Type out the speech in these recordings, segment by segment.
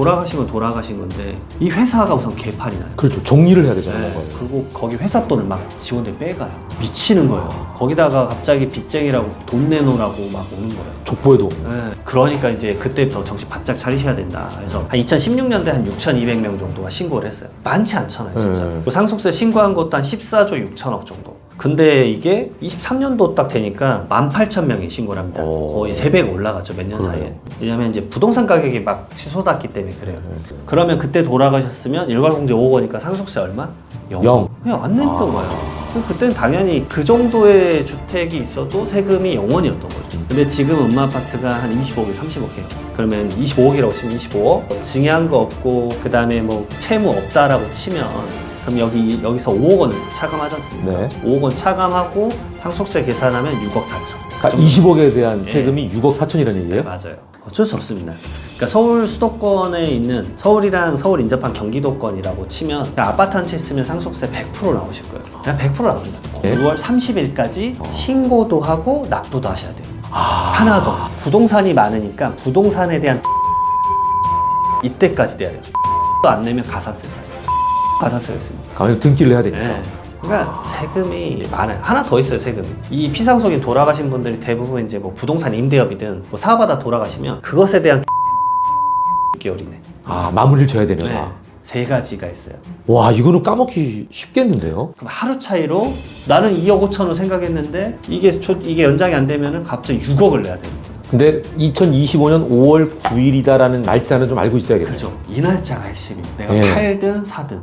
돌아가시면 돌아가신 건데 이 회사가 우선 개판이 나요. 그렇죠. 정리를 해야 되잖아요. 네. 그리고 거기 회사 돈을 막 직원들이 빼가요. 미치는 거예요. 거기다가 갑자기 빚쟁이라고 돈 내놓으라고 막 오는 거예요. 족보에도. 네. 그러니까 이제 그때부터 정신 바짝 차리셔야 된다. 그래서 한 2016년도에 한 6,200명 정도가 신고를 했어요. 많지 않잖아요, 진짜. 네. 그 상속세 신고한 것도 한 14조 6천억 정도. 근데 이게 23년도 딱 되니까 18,000명이 신고를 합니다. 거의 3배가 올라갔죠, 몇 년 사이에. 왜냐면 이제 부동산 가격이 막 치솟았기 때문에 그래요. 그러면 그때 돌아가셨으면 일괄공제 5억 원이니까 상속세 얼마? 0. 그냥 안 냈던 거예요. 그때는 당연히 그 정도의 주택이 있어도 세금이 0원이었던 거죠. 근데 지금 음마아파트가 한 25억, 30억 해요. 그러면 25억이라고 치면 25억, 증여한 거 없고 그 다음에 뭐 채무 없다라고 치면 그럼 여기서 5억 원 차감하지 않습니까? 네. 5억 원 차감하고 상속세 계산하면 6억 4천. 그러니까 20억에 대한 세금이 6억 4천이라는 얘기예요? 네, 맞아요. 어쩔 수 없습니다. 그러니까 서울 수도권에 있는 서울이랑 서울 인접한 경기도권이라고 치면 그냥 아파트 한 채 있으면 상속세 100% 나오실 거예요. 그냥 100% 나옵니다. 네? 6월 30일까지 신고도 하고 납부도 하셔야 돼요. 하나 더. 부동산이 많으니까 부동산에 대한 이때까지 내야 돼요. 안 내면 가산세 써요. 가산세가 있습니다. 가만히 등기를 해야 되니까. 네. 그러니까 세금이 많아요. 하나 더 있어요, 세금이. 이 피상속인 돌아가신 분들이 대부분 이제 뭐 부동산 임대업이든 뭐 사업하다 돌아가시면 그것에 대한 6개월이네. 아, 마무리를 져야 되는. 네. 3가지가 있어요. 와, 이거는 까먹기 쉽겠는데요? 그럼 하루 차이로 나는 2억 5천을 생각했는데 이게 연장이 안 되면은 갑자기 6억을 내야 되는 거예요. 근데 2025년 5월 9일이다라는 날짜는 좀 알고 있어야겠네요. 그렇죠. 이 날짜가 핵심이에요. 내가 네. 팔든 사든.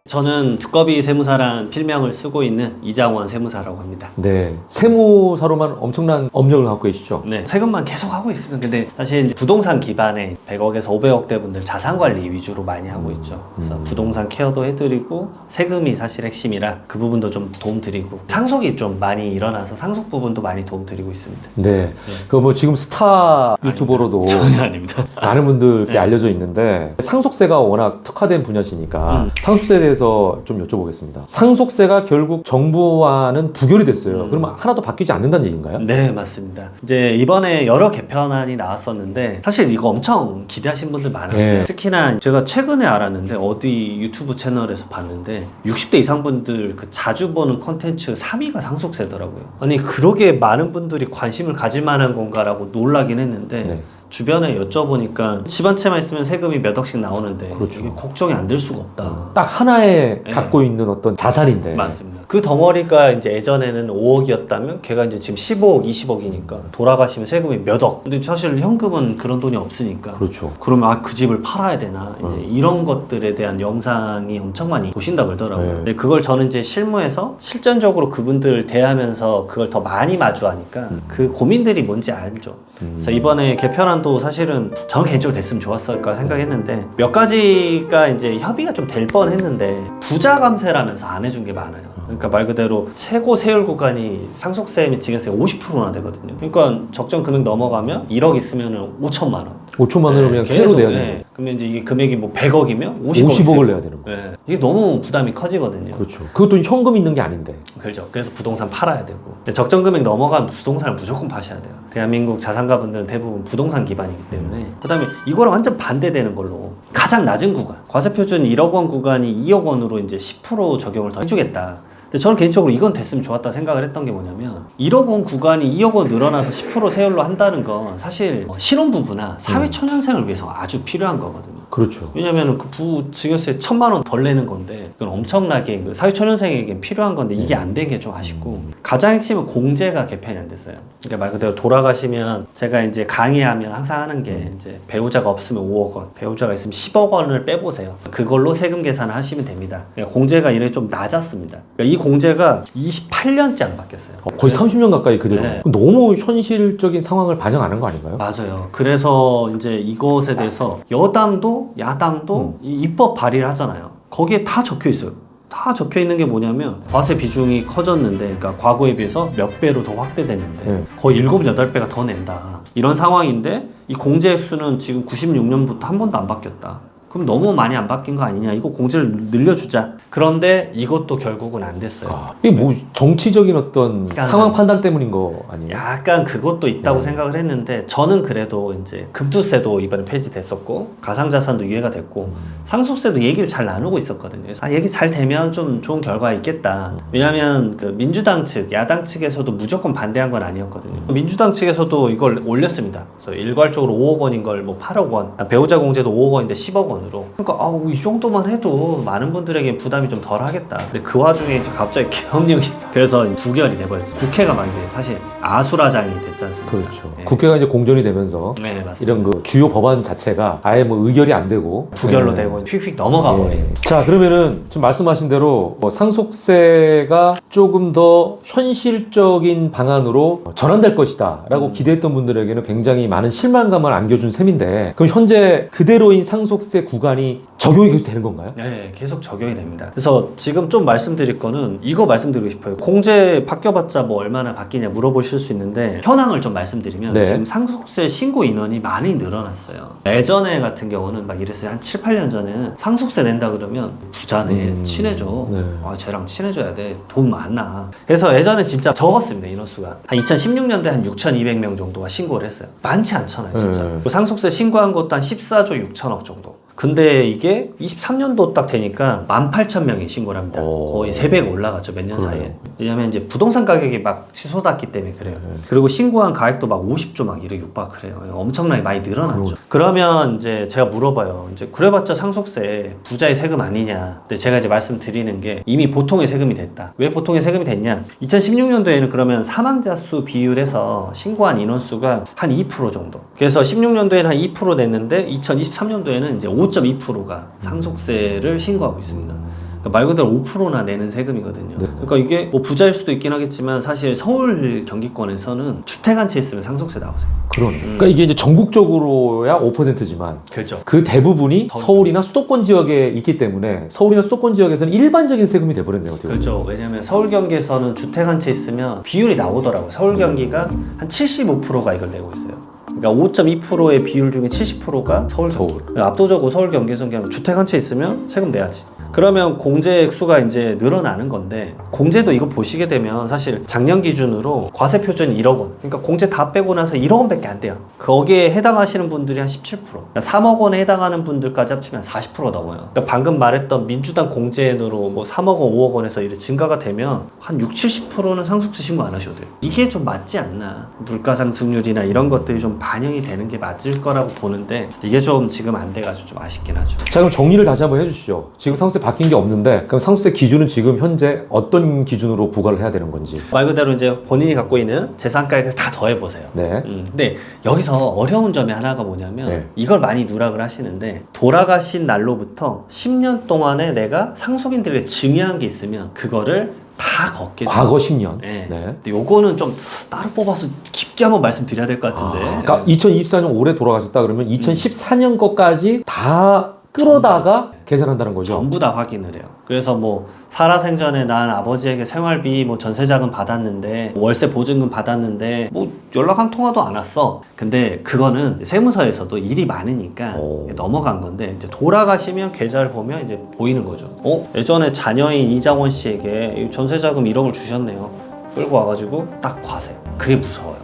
저는 두꺼비 세무사란 필명을 쓰고 있는 이장원 세무사라고 합니다. 네. 세무사로만 엄청난 업력을 갖고 계시죠? 네, 세금만 계속 하고 있으면 근데 사실 이제 부동산 기반의 100억에서 500억대 분들 자산 관리 위주로 많이 하고 있죠. 그래서 부동산 케어도 해드리고 세금이 사실 핵심이라 그 부분도 좀 도움 드리고 상속이 좀 많이 일어나서 상속 부분도 많이 도움 드리고 있습니다. 네. 그 뭐 지금 스타 유튜버로도 전혀 아닙니다. 많은 분들께 네. 알려져 있는데 상속세가 워낙 특화된 분야시니까 상속세에 대해서 좀 여쭤보겠습니다. 상속세가 결국 정부와는 부결이 됐어요. 그러면 하나도 바뀌지 않는다는 얘기인가요? 네, 맞습니다. 이제 이번에 여러 개편안이 나왔었는데 사실 이거 엄청 기대하신 분들 많았어요. 네. 특히나 제가 최근에 알았는데 어디 유튜브 채널에서 봤는데 60대 이상 분들 그 자주 보는 컨텐츠 3위가 상속세더라고요. 아니 그러게 많은 분들이 관심을 가질 만한 건가라고 놀라긴 했는데 네. 주변에 여쭤보니까 집 한 채만 있으면 세금이 몇 억씩 나오는데 그렇죠. 이게 걱정이 안 될 수가 없다. 딱 하나에 네. 갖고 있는 어떤 자산인데. 맞습니다. 그 덩어리가 이제 예전에는 5억이었다면 걔가 이제 지금 15억, 20억이니까 돌아가시면 세금이 몇 억. 근데 사실 현금은 그런 돈이 없으니까. 그렇죠. 그러면 그 집을 팔아야 되나 이제 이런 것들에 대한 영상이 엄청 많이 보신다 그러더라고요. 네. 근데 그걸 저는 이제 실무에서 실전적으로 그분들을 대하면서 그걸 더 많이 마주하니까 그 고민들이 뭔지 알죠. 그래서 이번에 개편안도 사실은 저는 개인적으로 됐으면 좋았을까 생각했는데 몇 가지가 이제 협의가 좀 될 뻔했는데 부자 감세라면서 안 해준 게 많아요. 그러니까 말 그대로 최고 세율 구간이 상속세 및 증여세 50%나 되거든요. 그러니까 적정 금액 넘어가면 1억 있으면 5천만 원. 5천만 원을 그냥 새로 내야 돼요. 네. 그러면 이제 이게 금액이 뭐 100억이면 50억을 내야 되는 거예요. 네. 이게 너무 부담이 커지거든요. 그렇죠. 그것도 현금 있는 게 아닌데. 그렇죠. 그래서 부동산 팔아야 되고. 근데 적정 금액 넘어가면 부동산을 무조건 파셔야 돼요. 대한민국 자산가분들은 대부분 부동산 기반이기 때문에. 그다음에 이거랑 완전 반대되는 걸로 가장 낮은 구간, 과세표준 1억 원 구간이 2억 원으로 이제 10% 적용을 더 해주겠다. 근데 저는 개인적으로 이건 됐으면 좋았다 생각을 했던 게 뭐냐면 1억 원 구간이 2억 원 늘어나서 10% 세율로 한다는 건 사실 신혼부부나 사회초년생을 위해서 아주 필요한 거거든요. 그렇죠. 왜냐면 그 증여세 1,000만 원 덜 내는 건데 그건 엄청나게 그 사회초년생에게 필요한 건데 이게 안 된 게 좀 아쉽고 가장 핵심은 공제가 개편이 안 됐어요. 그러니까 말 그대로 돌아가시면 제가 이제 강의하면 항상 하는 게 이제 배우자가 없으면 5억 원, 배우자가 있으면 10억 원을 빼보세요. 그걸로 세금 계산을 하시면 됩니다. 그러니까 공제가 이래 좀 낮았습니다. 그러니까 이 공제가 28년째 안 바뀌었어요. 거의 30년 가까이 그대로. 네. 너무 현실적인 상황을 반영하는 거 아닌가요? 맞아요. 그래서 이제 이것에 대해서 여당도 야당도 이 입법 발의를 하잖아요. 거기에 다 적혀 있어요. 다 적혀 있는 게 뭐냐면 과세 비중이 커졌는데 그러니까 과거에 비해서 몇 배로 더 확대됐는데 거의 7, 8배가 더 낸다. 이런 상황인데 이 공제 횟수는 지금 96년부터 한 번도 안 바뀌었다. 그럼 너무 많이 안 바뀐 거 아니냐? 이거 공제를 늘려주자. 그런데 이것도 결국은 안 됐어요. 이게 뭐 정치적인 어떤 약간 상황 판단 때문인 거 아니에요? 약간 그것도 있다고 생각을 했는데 저는 그래도 이제 금투세도 이번에 폐지됐었고 가상자산도 유예가 됐고 상속세도 얘기를 잘 나누고 있었거든요. 그래서 얘기 잘 되면 좀 좋은 결과가 있겠다. 왜냐하면 그 민주당 측, 야당 측에서도 무조건 반대한 건 아니었거든요. 민주당 측에서도 이걸 올렸습니다. 그래서 일괄적으로 5억 원인 걸 뭐 8억 원, 배우자 공제도 5억 원인데 10억 원으로. 그러니까 이 정도만 해도 많은 분들에게 부담이 좀 덜 하겠다. 근데 그 와중에 이제 갑자기 계엄령이 그래서 부결이 돼버렸어요. 국회가 막 이제 사실 아수라장이 됐지 않습니까? 그렇죠. 네. 국회가 이제 공전이 되면서 네, 맞습니다. 이런 그 주요 법안 자체가 아예 뭐 의결이 안 되고 부결로 네. 되고 휙휙 넘어가 버린. 자, 그러면은 좀 말씀하신 대로 뭐 상속세가 조금 더 현실적인 방안으로 전환될 것이다라고 기대했던 분들에게는 굉장히 많은 실망감을 안겨준 셈인데, 그럼 현재 그대로인 상속세 구간이 적용이 계속 되는 건가요? 네, 계속 적용이 됩니다. 그래서 지금 좀 말씀드릴 거는 이거 말씀드리고 싶어요. 공제 바뀌어봤자 뭐 얼마나 바뀌냐 물어보실 수 있는데 현황을 좀 말씀드리면 네. 지금 상속세 신고 인원이 많이 늘어났어요. 예전에 같은 경우는 막 이랬어요. 한 7, 8년 전에는 상속세 낸다 그러면 부자네, 친해져. 네. 쟤랑 친해져야 돼. 돈 많아. 그래서 예전에 진짜 적었습니다. 인원수가. 한 2016년도에 한 6,200명 정도가 신고를 했어요. 많지 않잖아요, 진짜. 네. 그 상속세 신고한 것도 한 14조 6천억 정도. 근데 이게 23년도 딱 되니까 18,000명이 신고를 합니다. 거의 3배가 올라갔죠, 몇 년 사이에. 왜냐면 이제 부동산 가격이 막 치솟았기 때문에 그래요. 그리고 신고한 가액도 막 50조 막 이래 육박을 해요. 엄청나게 많이 늘어났죠. 그러면 이제 제가 물어봐요. 이제 그래봤자 상속세 부자의 세금 아니냐. 근데 제가 이제 말씀드리는 게 이미 보통의 세금이 됐다. 왜 보통의 세금이 됐냐? 2016년도에는 그러면 사망자 수 비율에서 신고한 인원수가 한 2% 정도. 그래서 16년도에는 한 2% 냈는데 2023년도에는 이제 5.2%가 상속세를 신고하고 있습니다. 그러니까 말 그대로 5%나 내는 세금이거든요. 네. 그러니까 이게 뭐 부자일 수도 있긴 하겠지만 사실 서울 경기권에서는 주택 한 채 있으면 상속세 나오세요. 그러네. 그러니까 이게 이제 전국적으로야 5%지만 그렇죠. 그 대부분이 서울이나 수도권 지역에 있기 때문에 서울이나 수도권 지역에서는 일반적인 세금이 돼버렸네요. 어떻게 보면. 그렇죠. 왜냐하면 서울 경기에서는 주택 한 채 있으면 비율이 나오더라고요. 서울 경기가 한 75%가 이걸 내고 있어요. 그러니까 5.2%의 비율 중에 70%가 서울 경기. 압도적으로 서울 경기에서는 그냥 주택 한 채 있으면 세금 내야지. 그러면 공제 수가 이제 늘어나는 건데, 공제도 이거 보시게 되면 사실 작년 기준으로 과세 표준이 1억 원. 그러니까 공제 다 빼고 나서 1억 원밖에 안 돼요. 거기에 해당하시는 분들이 한 17%. 그러니까 3억 원에 해당하는 분들까지 합치면 40% 넘어요. 그러니까 방금 말했던 민주당 공제액으로 뭐 3억 원, 5억 원에서 이렇게 증가가 되면 한 60, 70%는 상속세 신고 안 하셔도 돼요. 이게 좀 맞지 않나. 물가 상승률이나 이런 것들이 좀 반영이 되는 게 맞을 거라고 보는데 이게 좀 지금 안 돼가지고 좀 아쉽긴 하죠. 자, 그럼 정리를 다시 한번 해주시죠. 지금 상속세 바뀐 게 없는데, 그럼 상속세 기준은 지금 현재 어떤 기준으로 부과를 해야 되는 건지. 말 그대로 이제 본인이 갖고 있는 재산가액을 다 더해보세요. 네. 근데 여기서 어려운 점이 하나가 뭐냐면 네. 이걸 많이 누락을 하시는데, 돌아가신 날로부터 10년 동안에 내가 상속인들에게 증여한 게 있으면 그거를 다 걷게 돼요. 과거 10년. 네. 네. 근데 요거는 좀 따로 뽑아서 깊게 한번 말씀드려야 될 것 같은데. 그러니까 2024년 올해 돌아가셨다 그러면 2014년 것까지 다 끌어다가 계산한다는 거죠. 전부 다 확인을 해요. 그래서 뭐 살아생전에 난 아버지에게 생활비 뭐 전세자금 받았는데, 월세 보증금 받았는데 뭐 연락 한 통화도 안 왔어. 근데 그거는 세무서에서도 일이 많으니까 넘어간 건데, 이제 돌아가시면 계좌를 보면 이제 보이는 거죠. 예전에 자녀인 이장원 씨에게 전세자금 1억을 주셨네요. 끌고 와가지고 딱 과세. 그게 무서워요.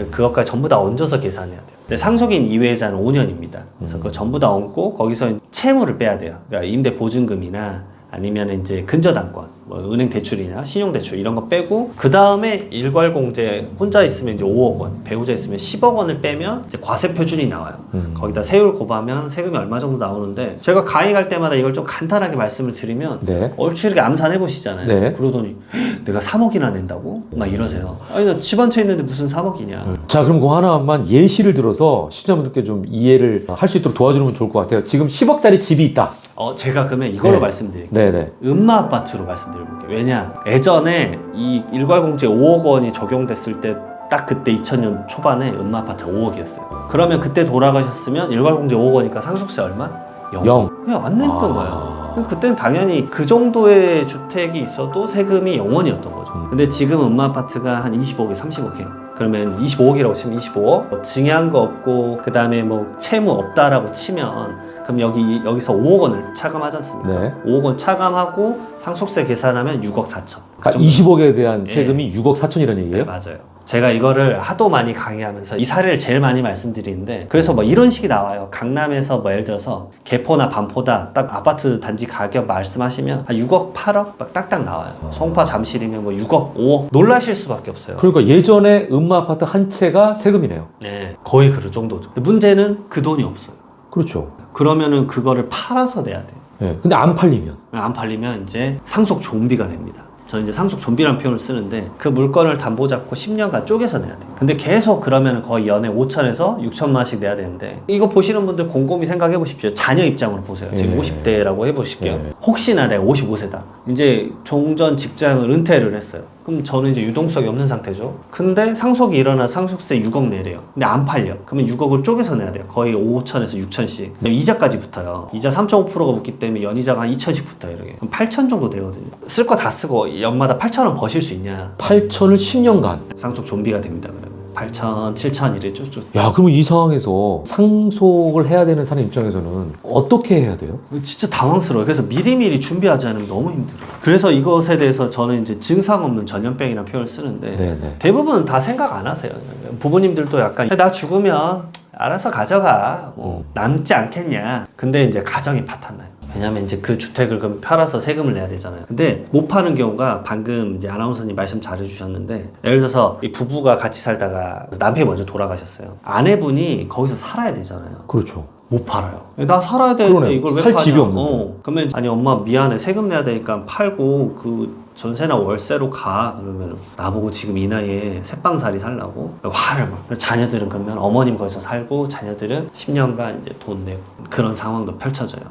그것까지 전부 다 얹어서 계산해야 돼요. 근데 상속인 이외자는 5년입니다. 그래서 그거 전부 다 얹고 거기서 채무를 빼야 돼요. 그러니까 임대 보증금이나 아니면 이제 근저당권, 뭐 은행 대출이나 신용 대출 이런 거 빼고, 그 다음에 일괄 공제 혼자 있으면 이제 5억 원, 배우자 있으면 10억 원을 빼면 이제 과세 표준이 나와요. 거기다 세율 곱하면 세금이 얼마 정도 나오는데, 제가 강의 갈 때마다 이걸 좀 간단하게 말씀을 드리면 네. 얼추 이렇게 암산해 보시잖아요. 네. 그러더니 내가 3억이나 낸다고? 막 이러세요. 아니 나 집 한 채 있는데 무슨 3억이냐. 자, 그럼 그 하나만 예시를 들어서 시청자분들께 좀 이해를 할 수 있도록 도와주면 좋을 것 같아요. 지금 10억짜리 집이 있다. 제가 그러면 이걸로 네. 말씀드릴게요. 네네. 음마 아파트로 말씀드려볼게요. 왜냐, 예전에 이 일괄공제 5억 원이 적용됐을 때 딱 그때 2000년 초반에 음마 아파트가 5억이었어요. 그러면 그때 돌아가셨으면 일괄공제 5억 원이니까 상속세 얼마? 0. 그냥 안 냈던 거예요. 그때는 당연히 그 정도의 주택이 있어도 세금이 0원이었던 거죠. 근데 지금 음마 아파트가 한 25억에 30억 해요. 그러면 25억이라고 치면 25억, 뭐 증여한 거 없고 그 다음에 뭐 채무 없다라고 치면 그럼 여기서 5억 원을 차감하지 않습니까? 네. 5억 원 차감하고 상속세 계산하면 6억 4천. 그러니까 20억에 대한 세금이 6억 4천이라는 네, 얘기예요? 맞아요. 제가 이거를 하도 많이 강의하면서 이 사례를 제일 많이 말씀드리는데, 그래서 뭐 이런 식이 나와요. 강남에서 뭐 예를 들어서 개포나 반포다 딱 아파트 단지 가격 말씀하시면 한 6억 8억 막 딱딱 나와요. 송파 잠실이면 뭐 6억 5억 놀라실 수밖에 없어요. 그러니까 예전에 음마 아파트 한 채가 세금이네요. 네, 거의 그 정도죠. 근데 문제는 그 돈이 없어요. 그렇죠. 그러면은 그거를 팔아서 내야 돼요. 네. 근데 안 팔리면 안 팔리면 이제 상속 좀비가 됩니다. 저는 이제 상속 좀비라는 표현을 쓰는데, 그 물건을 담보 잡고 10년간 쪼개서 내야 돼요. 근데 계속 그러면 거의 연에 5천에서 6천만씩 내야 되는데, 이거 보시는 분들 곰곰이 생각해 보십시오. 자녀 입장으로 보세요. 지금 50대라고 해보실게요. 혹시나 내가 55세다. 이제 종전 직장을 은퇴를 했어요. 그럼 저는 이제 유동성이 없는 상태죠. 근데 상속이 일어나 상속세 6억 내래요. 근데 안 팔려. 그러면 6억을 쪼개서 내야 돼요. 거의 5천에서 6천씩. 이자까지 붙어요. 이자 3.5%가 붙기 때문에 연이자가 한 2천씩 붙어요. 이렇게. 그럼 8천 정도 되거든요. 쓸 거 다 쓰고 연마다 8천원 버실 수 있냐? 8천을 10년간. 상속 좀비가 됩니다. 그러면 8천, 7천 이래 쭉쭉. 야, 그러면 이 상황에서 상속을 해야 되는 사람 입장에서는 어떻게 해야 돼요? 진짜 당황스러워요. 그래서 미리미리 준비하지 않으면 너무 힘들어요. 그래서 이것에 대해서 저는 이제 증상 없는 전염병이라는 표현을 쓰는데, 네네. 대부분은 다 생각 안 하세요. 부모님들도 약간 나 죽으면 알아서 가져가. 뭐 남지 않겠냐. 근데 이제 가정이 파탄나요. 왜냐면 이제 그 주택을 그럼 팔아서 세금을 내야 되잖아요. 근데 못 파는 경우가, 방금 이제 아나운서님 말씀 잘해주셨는데, 예를 들어서 이 부부가 같이 살다가 남편이 먼저 돌아가셨어요. 아내분이 거기서 살아야 되잖아요. 그렇죠. 못 팔아요. 나 살아야 되는데 그러네. 이걸 왜 살 파냐? 집이 없는데. 그러면 아니 엄마 미안해, 세금 내야 되니까 팔고 그 전세나 월세로 가. 그러면 나보고 지금 이 나이에 새빵살이 살라고 화를 막. 자녀들은 그러면 어머님 거기서 살고 자녀들은 10년간 이제 돈 내고, 그런 상황도 펼쳐져요.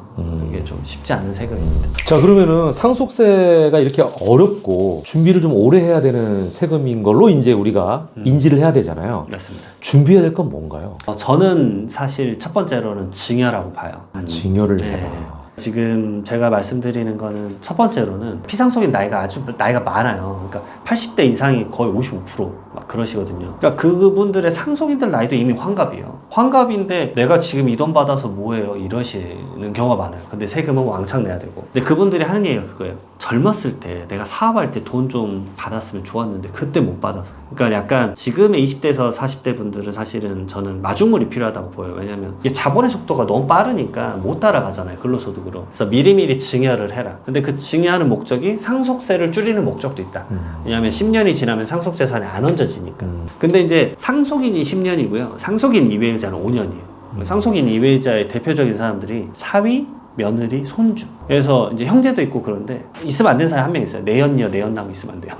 이게 좀 쉽지 않은 세금입니다. 자, 그러면은 상속세가 이렇게 어렵고 준비를 좀 오래 해야 되는 세금인 걸로 이제 우리가 인지를 해야 되잖아요. 맞습니다. 준비해야 될 건 뭔가요? 저는 사실 첫 번째로는 증여라고 봐요. 증여를 네. 해라. 지금 제가 말씀드리는 거는 첫 번째로는 피상속인 나이가 나이가 많아요. 그러니까 80대 이상이 거의 55%막 그러시거든요. 그러니까 그분들의 상속인들 나이도 이미 환갑이에요. 환갑인데 내가 지금 이 돈 받아서 뭐해요? 이러시는 경우가 많아요. 근데 세금은 왕창 내야 되고. 근데 그분들이 하는 얘기가 그거예요. 젊었을 때 내가 사업할 때 돈 좀 받았으면 좋았는데 그때 못 받아서. 그러니까 약간 지금의 20대에서 40대 분들은 사실은 저는 마중물이 필요하다고 보여요. 왜냐면 이게 자본의 속도가 너무 빠르니까 못 따라가잖아요. 근로소득으로. 그래서 미리미리 증여를 해라. 근데 그 증여하는 목적이 상속세를 줄이는 목적도 있다. 왜냐면 10년이 지나면 상속재산이 안 얹어지니까. 근데 이제 상속인이 10년이고요. 상속인 이외의자는 5년이에요. 상속인 이외의자의 대표적인 사람들이 사위, 며느리, 손주. 그래서 이제 형제도 있고 그런데 있으면 안 되는 사람이 한 명 있어요. 내연녀, 내연남 있으면 안 돼요.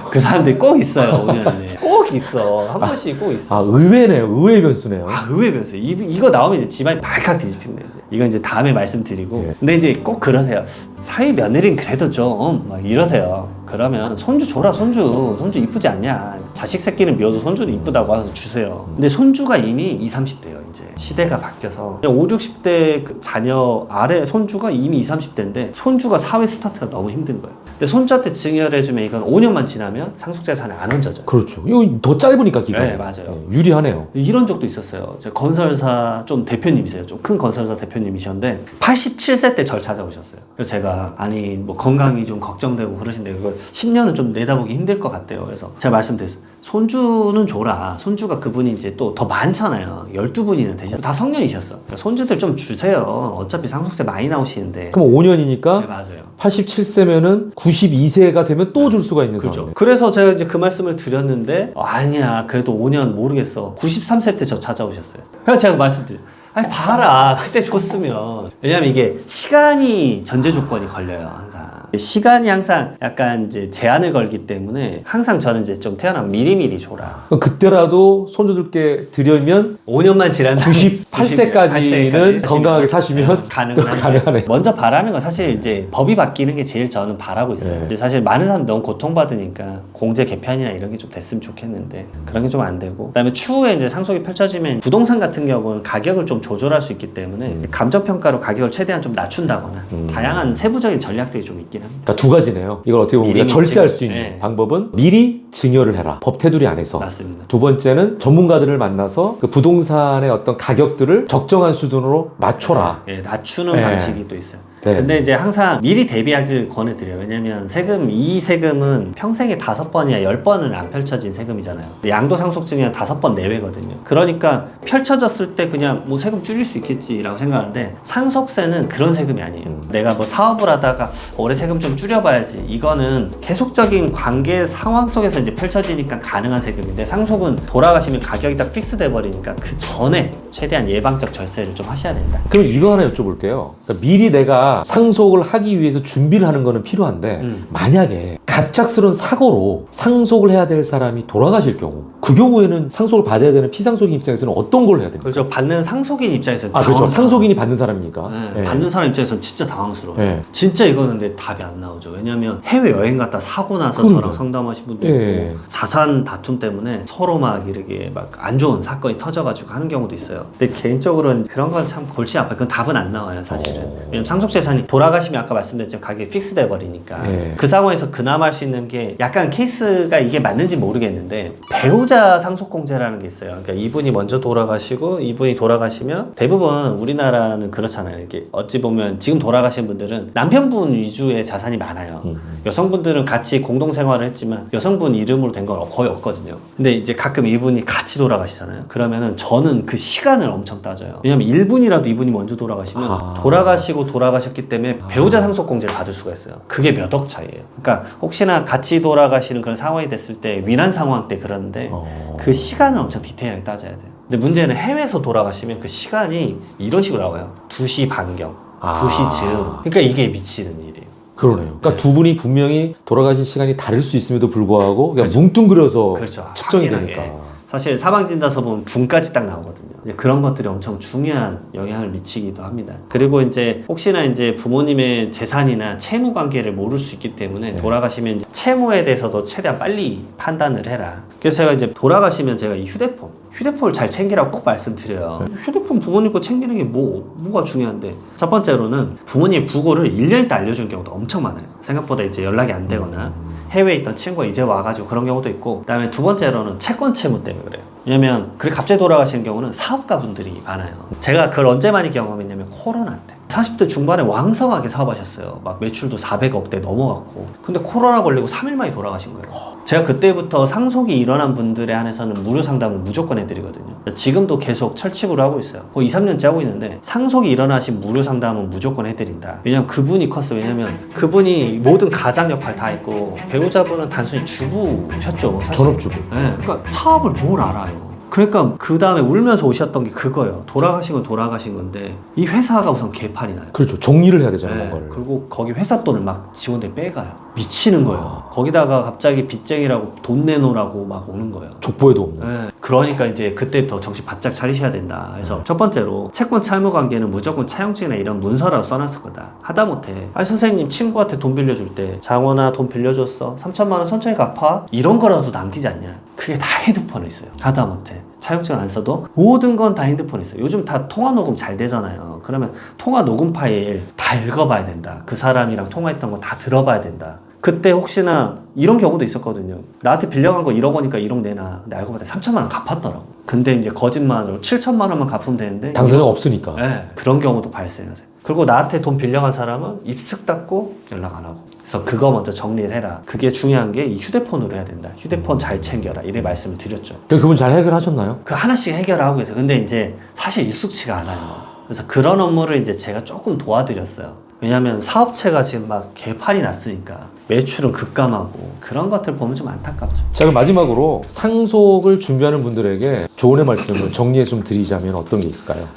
그 사람들이 꼭 있어요. 5년에. 꼭 있어. 한 번씩 꼭 있어. 아, 의외네요. 의외의 변수네요. 의외 변수. 이거 나오면 이제 집안이 발칵 뒤집힙니다. 이건 이제 다음에 말씀드리고. 예. 근데 이제 꼭 그러세요. 사위 며느리는 그래도 좀 막 이러세요. 그러면 손주 줘라. 손주 이쁘지 않냐. 자식 새끼는 미워도 손주는 이쁘다고 와서 주세요. 근데 손주가 이미 20, 30대예요. 이제 시대가 바뀌어서 5, 60대 그 자녀 아래 손주가 이미 20, 30대인데 손주가 사회 스타트가 너무 힘든 거예요. 근데 손주한테 증여를 해주면 이건 5년만 지나면 상속재산이 안 얹어져요. 그렇죠. 이거 더 짧으니까 기간이. 네, 맞아요. 유리하네요. 이런 적도 있었어요. 제 건설사 좀 대표님이세요. 좀 큰 건설사 대표님이셨는데 87세 때 절 찾아오셨어요. 그래서 제가 아니 뭐 건강이 좀 걱정되고 그러신데 그걸 10년은 좀 내다보기 힘들 것 같대요. 그래서 제가 말씀드렸어요. 손주는 줘라. 손주가 그분이 이제 또 더 많잖아요. 12분이나 되셨어요. 다 성년이셨어. 그러니까 손주들 좀 주세요. 어차피 상속세 많이 나오시는데. 그럼 5년이니까 네, 맞아요. 87세면은 92세가 되면 또 줄 수가 있는 그렇죠. 상황이네. 그래서 제가 이제 그 말씀을 드렸는데 아니야 그래도 5년 모르겠어. 93세 때 저 찾아오셨어요. 그래서 제가 말씀드려요. 아니 봐라 그때 줬으면. 왜냐면 이게 시간이 전제 조건이 걸려요. 항상 시간이 항상 약간 이제 제한을 걸기 때문에 항상 저는 이제 좀 태어나면 미리미리 줘라. 그럼 그때라도 손주들께 드리면 5년만 지난 98세까지는 건강하게 사시면 또 가능하네. 먼저 바라는 건 사실 이제 법이 바뀌는 게 제일 저는 바라고 있어요. 네. 근데 사실 많은 사람들이 너무 고통받으니까 공제 개편이나 이런 게 좀 됐으면 좋겠는데 그런 게 좀 안 되고, 그다음에 추후에 이제 상속이 펼쳐지면 부동산 같은 경우는 가격을 좀 조절할 수 있기 때문에 감정평가로 가격을 최대한 좀 낮춘다거나 다양한 세부적인 전략들이 좀 있긴 있긴 합니다. 그러니까 두 가지네요. 이걸 어떻게 보면 미리 우리가 절세할 수 증여. 있는 네. 방법은 미리 증여를 해라. 법 테두리 안에서. 맞습니다. 두 번째는 전문가들을 만나서 그 부동산의 어떤 가격들을 적정한 수준으로 맞춰라. 네, 낮추는 네. 방식이 또 있어요. 네. 근데 이제 항상 미리 대비하기를 권해드려요. 왜냐면 이 세금은 평생에 5번이야 10번은 안 펼쳐진 세금이잖아요. 양도상속증여는 5번 내외거든요. 그러니까 펼쳐졌을 때 그냥 뭐 세금 줄일 수 있겠지라고 생각하는데 상속세는 그런 세금이 아니에요. 내가 뭐 사업을 하다가 올해 세금 좀 줄여봐야지. 이거는 계속적인 관계 상황 속에서 이제 펼쳐지니까 가능한 세금인데 상속은 돌아가시면 가격이 딱 픽스 돼버리니까 그 전에 최대한 예방적 절세를 좀 하셔야 된다. 그럼 이거 하나 여쭤볼게요. 그러니까 미리 내가 상속을 하기 위해서 준비를 하는 거는 필요한데 만약에 갑작스러운 사고로 상속을 해야 될 사람이 돌아가실 경우 그 경우에는 상속을 받아야 되는 피상속인 입장에서는 어떤 걸 해야 됩니까? 그렇죠. 받는 상속인 입장에서는 그렇죠. 상속인이 받는 사람이니까. 네, 받는 사람 입장에서는 진짜 당황스러워요. 네. 진짜 이거는 근데 답이 안 나오죠. 왜냐면 해외여행 갔다 사고 나서 그러니까요. 저랑 상담하신 분도 예. 있고 자산 다툼 때문에 서로 막 이렇게 막 안 좋은 사건이 터져가지고 하는 경우도 있어요. 근데 개인적으로는 그런 건 참 골치 아파요. 그건 답은 안 나와요 사실은. 왜냐면 상속재산이 돌아가시면 아까 말씀드렸지만 가격이 픽스 돼버리니까 예. 그 상황에서 그나마 할 수 있는 게 약간 케이스가 이게 맞는지 모르겠는데 배우자 상속공제라는 게 있어요. 그러니까 이분이 먼저 돌아가시고 이분이 돌아가시면 대부분 우리나라는 그렇잖아요. 이게 어찌 보면 지금 돌아가신 분들은 남편분 위주의 자산이 많아요. 여성분들은 같이 공동생활을 했지만 여성분 이름으로 된 건 거의 없거든요. 근데 이제 가끔 이분이 같이 돌아가시잖아요. 그러면은 저는 그 시간을 엄청 따져요. 왜냐면 1분이라도 이분이 먼저 돌아가시면 돌아가시고 돌아가셨기 때문에 배우자 상속공제를 받을 수가 있어요. 그게 몇 억 차이예요. 그러니까 혹시나 같이 돌아가시는 그런 상황이 됐을 때 위난 상황 때 그러는데 그 시간을 엄청 디테일하게 따져야 돼요. 근데 문제는 해외에서 돌아가시면 그 시간이 이런 식으로 나와요. 2시 반경, 2시 즈음. 그러니까 이게 미치는 일이에요. 그러네요. 그러니까 두 분이 분명히 돌아가신 시간이 다를 수 있음에도 불구하고 그냥 뭉뚱그려서 그렇죠. 측정이 확인하게. 되니까. 사실 사망진단서 보면 분까지 딱 나오거든요. 그런 것들이 엄청 중요한 영향을 미치기도 합니다. 그리고 이제 혹시나 이제 부모님의 재산이나 채무 관계를 모를 수 있기 때문에 돌아가시면 이제 채무에 대해서도 최대한 빨리 판단을 해라. 그래서 제가 이제 돌아가시면 제가 이 휴대폰을 잘 챙기라고 꼭 말씀드려요. 휴대폰 부모님 거 챙기는 게 뭐가 중요한데 첫 번째로는 부모님 부고를 1년 있다 알려주는 경우도 엄청 많아요. 생각보다 이제 연락이 안 되거나 해외에 있던 친구가 이제 와가지고 그런 경우도 있고, 그다음에 두 번째로는 채권 채무 때문에 그래요. 왜냐면 그렇게 갑자기 돌아가시는 경우는 사업가 분들이 많아요. 제가 그걸 언제 많이 경험했냐면 코로나 때 40대 중반에 왕성하게 사업하셨어요. 막 매출도 400억대 넘어갔고, 근데 코로나 걸리고 3일 만에 돌아가신 거예요. 제가 그때부터 상속이 일어난 분들에 한해서는 무료 상담을 무조건 해드리거든요. 지금도 계속 철칙으로 하고 있어요. 거의 2, 3년째 하고 있는데 상속이 일어나신 무료 상담은 무조건 해드린다. 왜냐면 그분이 컸어요. 왜냐면 그분이 모든 가장 역할 다 했고 배우자분은 단순히 주부셨죠. 사실. 전업주부. 네, 그러니까 사업을 뭘 알아요. 그러니까 그 다음에 울면서 오셨던 게 그거예요. 돌아가신 건 돌아가신 건데 이 회사가 우선 개판이 나요. 그렇죠. 정리를 해야 되잖아요, 네, 뭔가를. 그리고 거기 회사 돈을 막 직원들이 빼가요. 미치는 거예요. 거기다가 갑자기 빚쟁이라고 돈 내놓으라고 막 오는 거예요. 족보에도 없는. 네, 그러니까 이제 그때부터 정신 바짝 차리셔야 된다. 그래서 첫 번째로 채권 채무 관계는 무조건 차용증이나 이런 문서라도 써놨을 거다. 하다못해 아니 선생님 친구한테 돈 빌려줄 때 장원아 돈 빌려줬어 3천만 원 천천히 갚아 이런 거라도 남기지 않냐. 그게 다 핸드폰에 있어요. 하다못해 차용증을 안 써도 모든 건 다 핸드폰에 있어요. 요즘 다 통화 녹음 잘 되잖아요. 그러면 통화 녹음 파일 다 읽어봐야 된다. 그 사람이랑 통화했던 거 다 들어봐야 된다. 그때 혹시나 이런 경우도 있었거든요. 나한테 빌려간 거 1억 원이니까 1억 내놔. 근데 알고 봤더니 3천만 원 갚았더라고. 근데 이제 거짓말로 7천만 원만 갚으면 되는데 당사자가 없으니까. 네, 그런 경우도 발생하세요. 그리고 나한테 돈 빌려간 사람은 입쓱 닫고 연락 안 하고. 그래서 그거 먼저 정리를 해라. 그게 중요한 게 이 휴대폰으로 해야 된다. 휴대폰 잘 챙겨라. 이래 말씀을 드렸죠. 그분 잘 해결하셨나요? 그 하나씩 해결하고 계세요. 근데 이제 사실 익숙치가 않아요. 그래서 그런 업무를 이제 제가 조금 도와드렸어요. 왜냐면 사업체가 지금 막 개판이 났으니까 매출은 급감하고 그런 것들 보면 좀 안타깝죠. 자, 그럼 마지막으로 상속을 준비하는 분들에게 조언의 말씀을 정리해서 좀 드리자면 어떤 게 있을까요?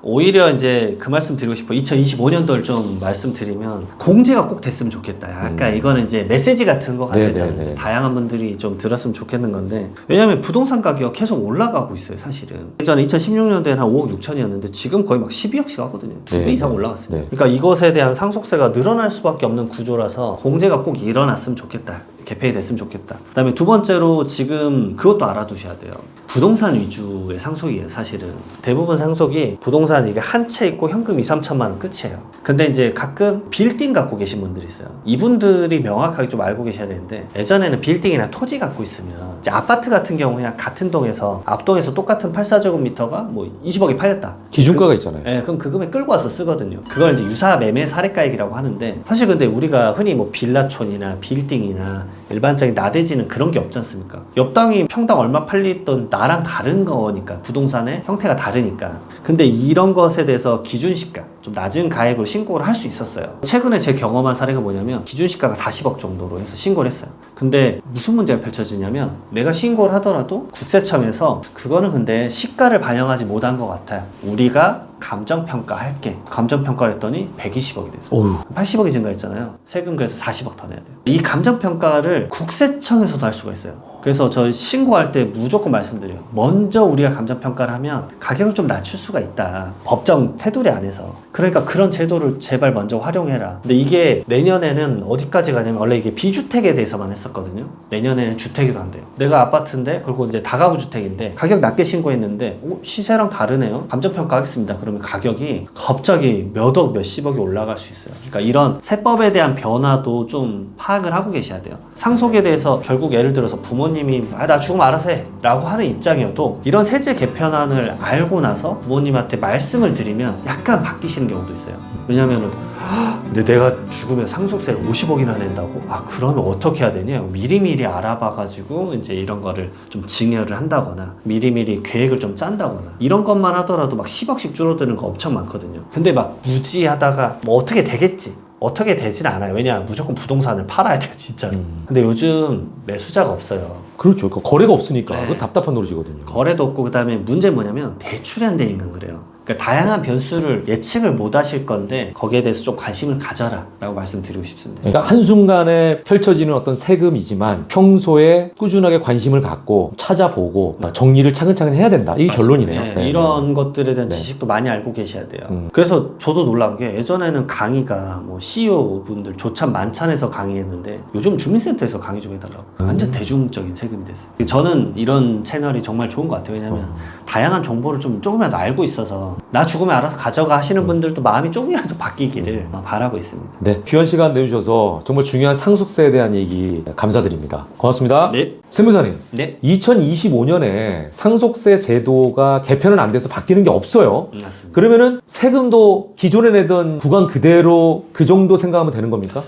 오히려 이제 그 말씀 드리고 싶어요. 2025년도를 좀 말씀드리면 공제가 꼭 됐으면 좋겠다. 약간 이거는 이제 메시지 같은 거 같아요. 네네네. 다양한 분들이 좀 들었으면 좋겠는 건데, 왜냐면 부동산 가격 계속 올라가고 있어요, 사실은. 예전에 2016년도에는 한 5억 6천이었는데 지금 거의 막 12억씩 하거든요. 2배 네, 이상 네. 올라갔어요. 네. 그러니까 이것에 대한 상속세가 늘어날 수밖에 없는 구조라서 공제가 꼭 일어났으면 좋겠다. 개편이 됐으면 좋겠다. 그다음에 두 번째로 지금 그것도 알아두셔야 돼요. 부동산 위주의 상속이에요, 사실은. 대부분 상속이 부동산 이게 한 채 있고 현금 2, 3천만 원 끝이에요. 근데 이제 가끔 빌딩 갖고 계신 분들이 있어요. 이분들이 명확하게 좀 알고 계셔야 되는데, 예전에는 빌딩이나 토지 갖고 있으면 이제 아파트 같은 경우 그냥 같은 동에서 앞동에서 똑같은 84제곱미터가 뭐 20억이 팔렸다. 기준가가 있잖아요. 네, 그럼 그 금액 끌고 와서 쓰거든요. 그걸 이제 유사 매매 사례가액이라고 하는데, 사실 근데 우리가 흔히 뭐 빌라촌이나 빌딩이나 일반적인 나대지는 그런 게 없지 않습니까? 옆 땅이 평당 얼마 팔리던 나랑 다른 거니까, 부동산의 형태가 다르니까. 근데 이런 것에 대해서 기준시가 좀 낮은 가액으로 신고를 할 수 있었어요. 최근에 제 경험한 사례가 뭐냐면 기준시가가 40억 정도로 해서 신고를 했어요. 근데 무슨 문제가 펼쳐지냐면, 내가 신고를 하더라도 국세청에서 그거는 근데 시가를 반영하지 못한 것 같아요. 우리가 감정평가 할게. 감정평가를 했더니 120억이 됐어요. 어휴. 80억이 증가했잖아요. 세금 그래서 40억 더 내야 돼요. 이 감정평가를 국세청에서도 할 수가 있어요. 그래서 저 신고할 때 무조건 말씀드려요. 먼저 우리가 감정평가를 하면 가격을 좀 낮출 수가 있다. 법정 테두리 안에서. 그러니까 그런 제도를 제발 먼저 활용해라. 근데 이게 내년에는 어디까지 가냐면, 원래 이게 비주택에 대해서만 했었거든요. 내년에는 주택에도 안 돼요. 내가 아파트인데, 그리고 이제 다가구 주택인데 가격 낮게 신고했는데 시세랑 다르네요. 감정평가 하겠습니다. 그러면 가격이 갑자기 몇억 몇십억이 올라갈 수 있어요. 그러니까 이런 세법에 대한 변화도 좀 파악을 하고 계셔야 돼요. 상속에 대해서 결국 예를 들어서 부모님이 나 죽으면 알아서 해 라고 하는 입장이어도, 이런 세제 개편안을 알고 나서 부모님한테 말씀을 드리면 약간 바뀌시는 경우도 있어요. 왜냐면은 근데 내가 죽으면 상속세를 50억이나 낸다고? 아, 그러면 어떻게 해야 되냐? 미리미리 알아봐가지고 이제 이런 거를 좀 증여를 한다거나 미리미리 계획을 좀 짠다거나, 이런 것만 하더라도 막 10억씩 줄어드는 거 엄청 많거든요. 근데 막 무지하다가 뭐 어떻게 되겠지? 어떻게 되진 않아요. 왜냐, 무조건 부동산을 팔아야 돼요, 진짜로. 근데 요즘 매수자가 없어요. 그렇죠. 거래가 없으니까. 네. 그건 답답한 노릇이거든요. 거래도 없고, 그 다음에 문제는 뭐냐면 대출이 안 되니까 그래요. 그러니까 다양한 변수를 예측을 못 하실 건데, 거기에 대해서 좀 관심을 가져라 라고 말씀드리고 싶습니다. 그러니까 한순간에 펼쳐지는 어떤 세금이지만 평소에 꾸준하게 관심을 갖고 찾아보고 정리를 차근차근 해야 된다. 이게 결론이네요. 네, 네. 이런 것들에 대한 네. 지식도 많이 알고 계셔야 돼요. 그래서 저도 놀란 게, 예전에는 강의가 뭐 CEO 분들 조찬 만찬에서 강의했는데 요즘 주민센터에서 강의 좀 해달라고. 완전 대중적인 세금이 됐어요. 저는 이런 채널이 정말 좋은 것 같아요. 왜냐면 다양한 정보를 조금이라도 알고 있어서, 나 죽으면 알아서 가져가 하시는 분들도 마음이 조금이라도 바뀌기를 바라고 있습니다. 네, 귀한 시간 내주셔서 정말 중요한 상속세에 대한 얘기 감사드립니다. 고맙습니다. 네. 세무사님, 네. 2025년에 상속세 제도가 개편은 안 돼서 바뀌는 게 없어요. 맞습니다. 그러면은 세금도 기존에 내던 구간 그대로 그 정도 생각하면 되는 겁니까?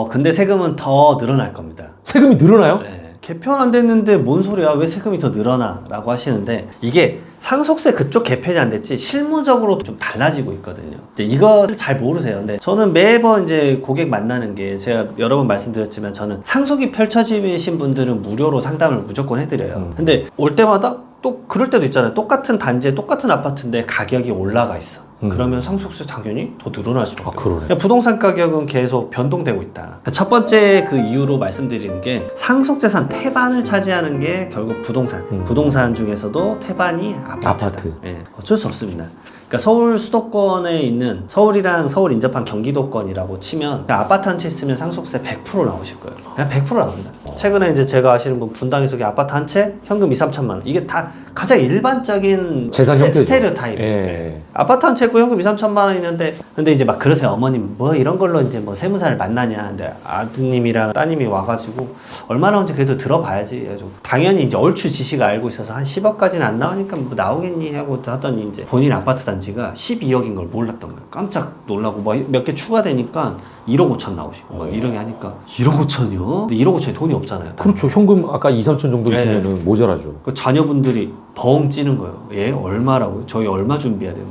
근데 세금은 더 늘어날 겁니다. 세금이 늘어나요? 네. 개편 안 됐는데 뭔 소리야, 왜 세금이 더 늘어나 라고 하시는데, 이게 상속세 그쪽 개편이 안 됐지 실무적으로 좀 달라지고 있거든요. 이제 이거 잘 모르세요. 근데 저는 매번 이제 고객 만나는 게, 제가 여러 번 말씀드렸지만 저는 상속이 펼쳐지신 분들은 무료로 상담을 무조건 해드려요. 근데 올 때마다 또 그럴 때도 있잖아요. 똑같은 단지에 똑같은 아파트인데 가격이 올라가 있어. 그러면 상속세 당연히 더 늘어날 수밖에 없어요. 그러네. 부동산 가격은 계속 변동되고 있다. 첫 번째 그 이유로 말씀드리는 게, 상속재산 태반을 차지하는 게 결국 부동산. 부동산 중에서도 태반이 아파트다. 예, 어쩔 수 없습니다. 그러니까 서울 수도권에 있는, 서울이랑 서울 인접한 경기도권이라고 치면 아파트 한 채 있으면 상속세 100% 나오실 거예요. 그냥 100% 나옵니다. 최근에 이제 제가 아시는 분, 분당에서 아파트 한 채 현금 2, 3천만 원. 이게 다 가장 일반적인 재산 형태죠. 스테레오타입. 예. 아파트 한 채 있고 현금 2, 3천만 원 있는데, 근데 이제 막 그러세요. 어머님 뭐 이런 걸로 이제 뭐 세무사를 만나냐. 근데 아드님이랑 따님이 와가지고 얼마 나온지 그래도 들어봐야지 해가지고, 당연히 이제 얼추 지식을 알고 있어서 한 10억까지는 안 나오니까 뭐 나오겠니 하고 하더니, 이제 본인 아파트 단지가 12억인 걸 몰랐던 거예요. 깜짝 놀라고 뭐 몇 개 추가되니까 1억 5천 나오시고 막 이런 게 하니까, 1억 5천이요? 근데 1억 5천이 돈이 없잖아요. 그렇죠. 현금 아까 2, 3천 정도 네. 있으면 모자라죠. 그 자녀분들이 벙 찌는 거예요. 얘 얼마라고요? 저희 얼마 준비해야 돼요?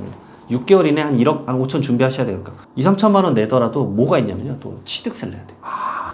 6개월 이내 한 1억, 한 5천 준비하셔야 되니까 2, 3천만 원 내더라도 뭐가 있냐면요, 또 취득세를 내야 돼요.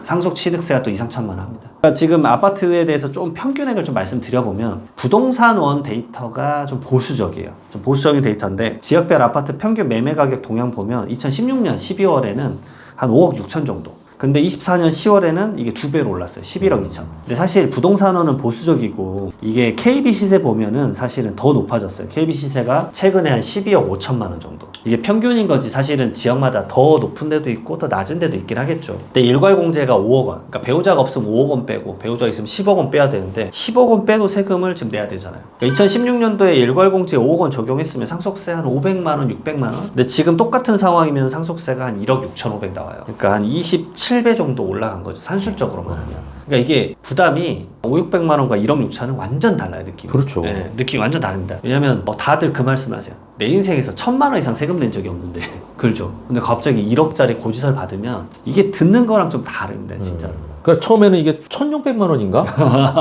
상속 취득세가 또 2, 3천만 원 합니다. 그러니까 지금 아파트에 대해서 좀 평균액을 좀 말씀드려보면, 부동산원 데이터가 좀 보수적이에요. 좀 보수적인 데이터인데, 지역별 아파트 평균 매매 가격 동향 보면 2016년 12월에는 한 5억 6천 정도. 근데 24년 10월에는 이게 2배로 올랐어요. 11억 2천. 근데 사실 부동산원은 보수적이고, 이게 KB 시세 보면은 사실은 더 높아졌어요. KB 시세가 최근에 한 12억 5천만 원 정도. 이게 평균인 거지 사실은 지역마다 더 높은 데도 있고 더 낮은 데도 있긴 하겠죠. 근데 일괄공제가 5억 원, 그러니까 배우자가 없으면 5억 원 빼고 배우자가 있으면 10억 원 빼야 되는데 10억 원 빼도 세금을 지금 내야 되잖아요. 그러니까 2016년도에 일괄공제 5억 원 적용했으면 상속세 한 500만 원, 600만 원. 근데 지금 똑같은 상황이면 상속세가 한 1억 6,500 나와요. 그러니까 한 27배 정도 올라간 거죠. 산술적으로만 하면. 그러니까 이게 부담이 5, 600만 원과 1억 6천은 완전 달라요, 느낌이. 그렇죠. 네, 느낌이 완전 다릅니다. 왜냐면 다들 그 말씀을 하세요. 내 인생에서 1,000만 원 이상 세금 낸 적이 없는데 그렇죠. 근데 갑자기 1억짜리 고지서를 받으면 이게 듣는 거랑 좀 다릅니다, 진짜. 그러니까 처음에는 이게 1,600만 원인가?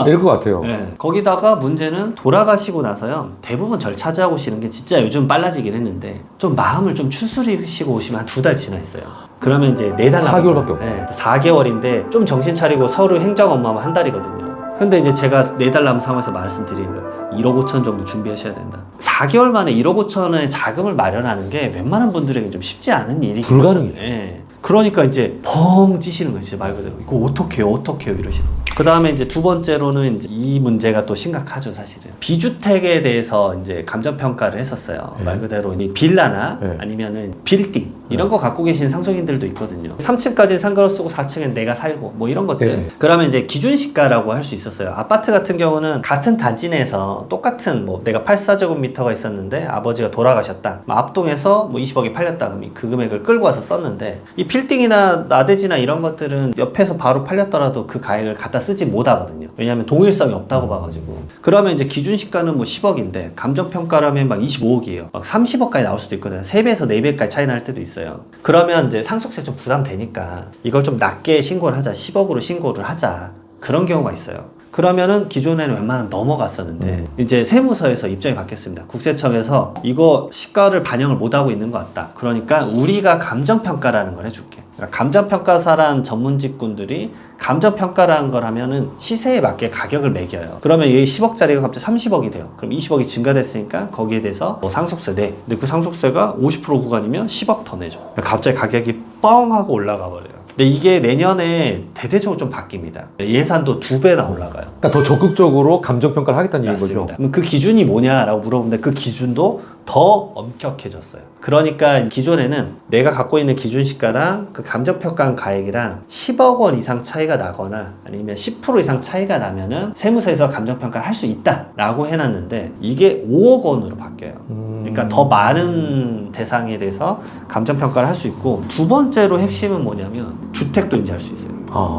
이럴 것 같아요. 네. 거기다가 문제는 돌아가시고 나서요. 대부분 절 차지하고 오시는 게 진짜 요즘 빨라지긴 했는데 좀 마음을 좀 추스리시고 오시면 한 2달 지나 있어요. 그러면 이제 4달 4개월밖에 없고. 네, 4개월인데 좀 정신 차리고 서류 행정 업무하면 한 달이거든요. 근데 이제 제가 4달 남은 상황에서 말씀드리는 거예요. 1억 5천 정도 준비하셔야 된다. 4개월 만에 1억 5천원의 자금을 마련하는 게 웬만한 분들에게 좀 쉽지 않은 일이기 불가능이죠. 네. 그러니까 이제 펑 찌시는 거예요, 진짜 말 그대로. 이거 어떡해요 이러시는 거예요. 그 다음에 이제 두 번째로는 이제 이 문제가 또 심각하죠, 사실은. 비주택에 대해서 이제 감정평가를 했었어요. 말 그대로 이 빌라나 아니면은 빌딩 이런 거 갖고 계신 상속인들도 있거든요. 3층까지는 상가로 쓰고 4층엔 내가 살고 뭐 이런 것들. 그러면 이제 기준시가라고 할 수 있었어요. 아파트 같은 경우는 같은 단지 내에서 똑같은 뭐 내가 84제곱미터가 있었는데 아버지가 돌아가셨다. 뭐 앞동에서 뭐 20억이 팔렸다. 그럼 그 금액을 끌고 와서 썼는데 이 빌딩이나 나대지나 이런 것들은 옆에서 바로 팔렸더라도 그 가액을 갖다 쓰지 못하거든요. 왜냐하면 동일성이 없다고 봐가지고. 그러면 이제 기준시가는 뭐 10억인데 감정평가라면 막 25억이에요. 막 30억까지 나올 수도 있거든요. 3배에서 4배까지 차이 날 때도 있어요. 그러면 이제 상속세 좀 부담되니까 이걸 좀 낮게 신고를 하자. 10억으로 신고를 하자. 그런 경우가 있어요. 그러면은 기존에는 웬만하면 넘어갔었는데 이제 세무서에서 입장이 바뀌었습니다. 국세청에서 이거 시가를 반영을 못하고 있는 것 같다. 그러니까 우리가 감정평가라는 걸 해줄게. 그러니까 감정평가사란 전문직군들이 감정평가라는 걸 하면은 시세에 맞게 가격을 매겨요. 그러면 이 10억짜리가 갑자기 30억이 돼요. 그럼 20억이 증가됐으니까 거기에 대해서 뭐 상속세 내. 근데 그 상속세가 50% 구간이면 10억 더 내줘. 그러니까 갑자기 가격이 뻥 하고 올라가 버려요. 근데 이게 내년에 대대적으로 좀 바뀝니다. 예산도 2배나 올라가요. 그러니까 더 적극적으로 감정평가를 하겠다는 얘기인 거죠. 그럼 그 기준이 뭐냐라고 물어보는데 그 기준도 더 엄격해졌어요. 그러니까 기존에는 내가 갖고 있는 기준시가랑 그 감정평가한 가액이랑 10억 원 이상 차이가 나거나 아니면 10% 이상 차이가 나면은 세무서에서 감정평가를 할 수 있다라고 해놨는데 이게 5억 원으로 바뀌어요. 그러니까 더 많은 대상에 대해서 감정평가를 할 수 있고 두 번째로 핵심은 뭐냐면 주택도 이제 할 수 있어요.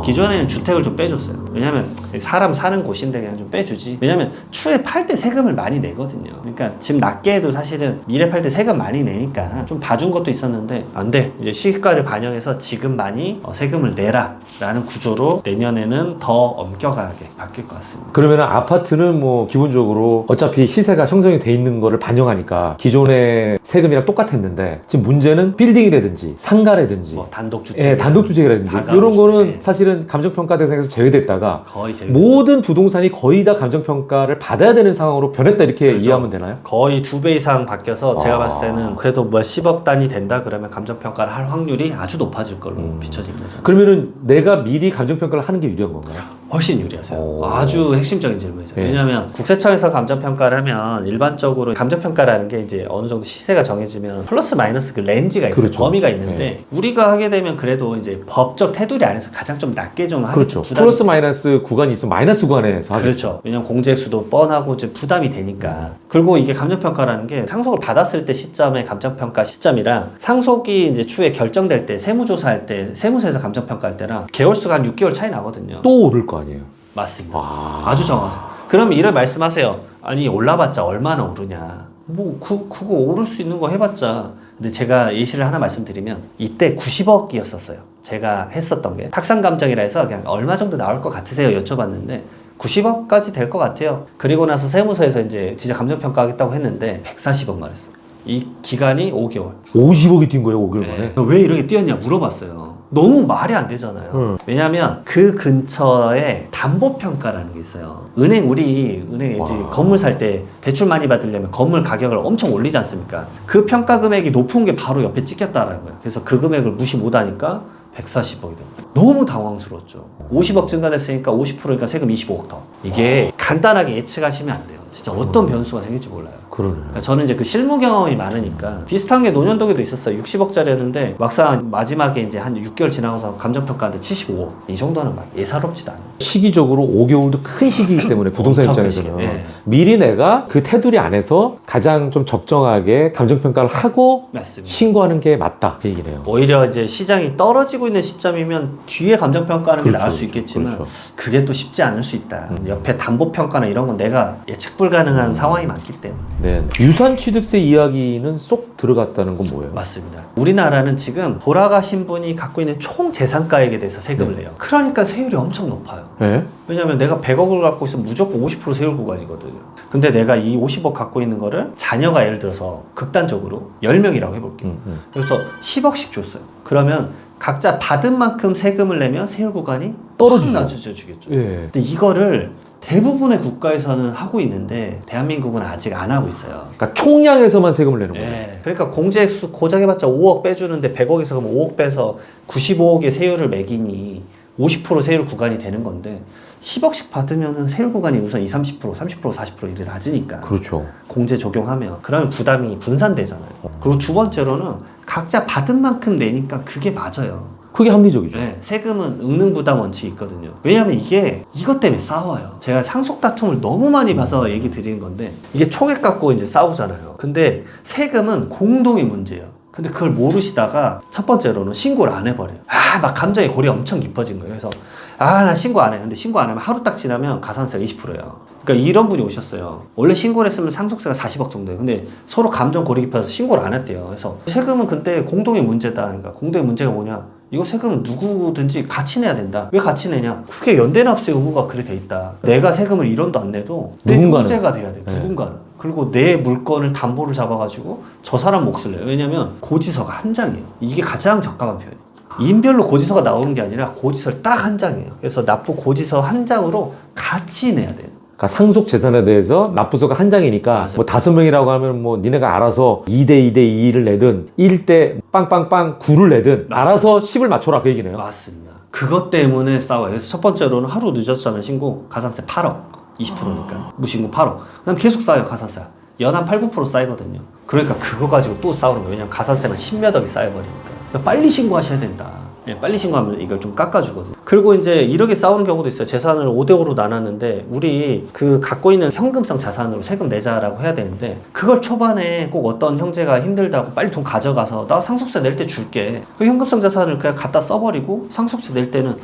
기존에는 주택을 좀 빼줬어요. 왜냐면 사람 사는 곳인데 그냥 좀 빼주지. 왜냐면 추후에 팔 때 세금을 많이 내거든요. 그러니까 집 낮게 해도 사실은 미래 팔 때 세금 많이 내니까 좀 봐준 것도 있었는데 안 돼. 이제 시가를 반영해서 지금 많이 세금을 내라 라는 구조로 내년에는 더 엄격하게 바뀔 것 같습니다. 그러면 아파트는 뭐 기본적으로 어차피 시세가 형성이 돼 있는 거를 반영하니까 기존의 세금이랑 똑같았는데 지금 문제는 빌딩이라든지 상가라든지 뭐 단독주택, 예, 단독주택이라든지 이런 거는 사실은 감정평가 대상에서 제외됐다가 거의 모든 부동산이 거의 다 감정평가를 받아야 되는 상황으로 변했다 이렇게 그렇죠. 이해하면 되나요? 거의 2배 이상 바뀌어서 제가 봤을 때는 그래도 뭐 10억 단위 된다 그러면 감정평가를 할 확률이 아주 높아질 걸로 비춰집니다. 저는. 그러면은 내가 미리 감정평가를 하는 게 유리한 건가요? 훨씬 유리하세요. 아주 핵심적인 질문이죠. 왜냐하면 국세청에서 감정평가를 하면 일반적으로 감정평가라는 게 이제 어느 정도 시세가 정해지면 플러스 마이너스 그 렌즈가 있어요. 그렇죠. 범위가 있는데 우리가 하게 되면 그래도 이제 법적 테두리 안에서 가장 좀 낮게 좀 하게 그렇죠. 플러스 마이너스 구간이 있으면 마이너스 구간에서 하겠죠. 그렇죠. 왜냐면 공제액수도 뻔하고 이제 부담이 되니까. 그리고 이게 감정평가라는 게 상속을 받았을 때 시점의 감정평가 시점이랑 상속이 이제 추후에 결정될 때 세무조사할 때 세무서에서 감정평가할 때랑 개월수가 한 6개월 차이 나거든요. 또 오를 거 아니에요. 맞습니다. 아주 정확하세요. 그러면 이런 말씀하세요. 아니 올라봤자 얼마나 오르냐. 뭐 그거 오를 수 있는 거 해봤자. 근데 제가 예시를 하나 말씀드리면 이때 90억이었었어요. 제가 했었던 게 탁상감정이라 해서 그냥 얼마 정도 나올 것 같으세요? 여쭤봤는데 90억까지 될 것 같아요. 그리고 나서 세무서에서 이제 진짜 감정평가하겠다고 했는데 140억 말했어요. 이 기간이 5개월. 50억이 뛴 거예요, 5개월 만에? 왜 이렇게 뛰었냐 물어봤어요. 너무 말이 안 되잖아요. 왜냐하면 그 근처에 담보평가라는 게 있어요. 우리 은행에 이제 건물 살 때 대출 많이 받으려면 건물 가격을 엄청 올리지 않습니까? 그 평가 금액이 높은 게 바로 옆에 찍혔다라는 거예요. 그래서 그 금액을 무시 못하니까 140억이 됩니다. 너무 당황스러웠죠. 50억 증가됐으니까 50%니까 세금 25억 더. 이게 간단하게 예측하시면 안 돼요. 진짜 어떤 변수가 생길지 몰라요. 그러네. 그러니까 저는 이제 그 실무 경험이 많으니까 비슷한 게 노년도에도 있었어요. 60억짜리였는데 막상 마지막에 이제 한 6개월 지나고서 감정평가하는데 75억. 이 정도는 막 예사롭지도 않아요. 시기적으로 5개월도 큰 시기이기 때문에 부동산 엄청 큰 입장에서는 시기예요. 예. 미리 내가 그 테두리 안에서 가장 좀 적정하게 감정평가를 하고 맞습니다. 신고하는 게 맞다 그 얘기네요. 오히려 이제 시장이 떨어지고 있는 시점이면 뒤에 감정평가하는 게 나을 수 있겠지만 그렇죠. 그게 또 쉽지 않을 수 있다. 옆에 담보평가나 이런 건 내가 예측 불가능한 상황이 많기 때문에. 네. 유산 취득세 이야기는 쏙 들어갔다는 건 뭐예요? 맞습니다. 우리나라는 지금 돌아가신 분이 갖고 있는 총 재산가액에 대해서 세금을 내요. 그러니까 세율이 엄청 높아요. 네? 왜냐하면 내가 100억을 갖고 있으면 무조건 50% 세율 구간이거든요. 근데 내가 이 50억 갖고 있는 거를 자녀가 예를 들어서 극단적으로 10명이라고 해볼게요. 그래서 10억씩 줬어요. 그러면 각자 받은 만큼 세금을 내면 세율 구간이 떨어지죠. 낮춰져 주겠죠. 예. 근데 이거를 대부분의 국가에서는 하고 있는데 대한민국은 아직 안 하고 있어요. 그러니까 총량에서만 세금을 내는 거예요. 예. 그러니까 공제액수 고정해봤자 5억 빼주는데 100억에서 그럼 5억 빼서 95억의 세율을 매기니 50% 세율 구간이 되는 건데 10억씩 받으면은 세율 구간이 우선 20, 30%, 30%, 40% 이렇게 낮으니까 그렇죠. 공제 적용하면 그러면 부담이 분산되잖아요. 그리고 두 번째로는 각자 받은 만큼 내니까 그게 맞아요. 그게 합리적이죠. 네, 세금은 응능 부담 원칙이 있거든요. 왜냐하면 이게 이것 때문에 싸워요. 제가 상속 다툼을 너무 많이 봐서 얘기 드리는 건데 이게 총액 갖고 이제 싸우잖아요. 근데 세금은 공동의 문제예요. 근데 그걸 모르시다가 첫 번째로는 신고를 안 해버려요. 막 감정의 골이 엄청 깊어진 거예요. 그래서 나 신고 안 해. 근데 신고 안 하면 하루 딱 지나면 가산세가 20%예요. 그러니까 이런 분이 오셨어요. 원래 신고를 했으면 상속세가 40억 정도예요. 근데 서로 감정 골이 깊어서 신고를 안 했대요. 그래서 세금은 근데 공동의 문제다. 그러니까 공동의 문제가 뭐냐? 이거 세금은 누구든지 같이 내야 된다. 왜 같이 내냐? 그게 연대납세 의무가 그래 돼 있다. 내가 세금을 1원도 안 내도 내 문제가 돼야 돼. 누군가는. 그리고 내 물건을 담보를 잡아가지고 저 사람 몫을 내요. 왜냐면 고지서가 한 장이에요. 이게 가장 적합한 표현이에요. 인별로 고지서가 나오는 게 아니라 고지서 딱 한 장이에요. 그래서 납부 고지서 한 장으로 같이 내야 돼요. 그러니까 상속 재산에 대해서 납부서가 한 장이니까 맞아요. 뭐 5명이라고 하면 뭐 니네가 알아서 2대 2대 2를 내든 1대 빵빵빵 9를 내든 맞습니다. 알아서 10을 맞춰라 그 얘기네요. 맞습니다. 그것 때문에 싸워요. 그래서 첫 번째로는 하루 늦었잖아요. 신고 가산세 8억 20%니까 무신고 8억. 그다음 계속 쌓여요. 가산세 연한 8, 9% 쌓이거든요. 그러니까 그거 가지고 또 싸우는 거예요. 왜냐면 가산세만 10몇 억이 쌓여버리니까. 그러니까 빨리 신고하셔야 된다. 빨리 신고하면 이걸 좀 깎아주거든요. 그리고 이제 이렇게 싸우는 경우도 있어요. 재산을 5대5로 나눴는데 우리 그 갖고 있는 현금성 자산으로 세금 내자라고 해야 되는데 그걸 초반에 꼭 어떤 형제가 힘들다고 빨리 돈 가져가서 나 상속세 낼 때 줄게. 그 현금성 자산을 그냥 갖다 써버리고 상속세 낼 때는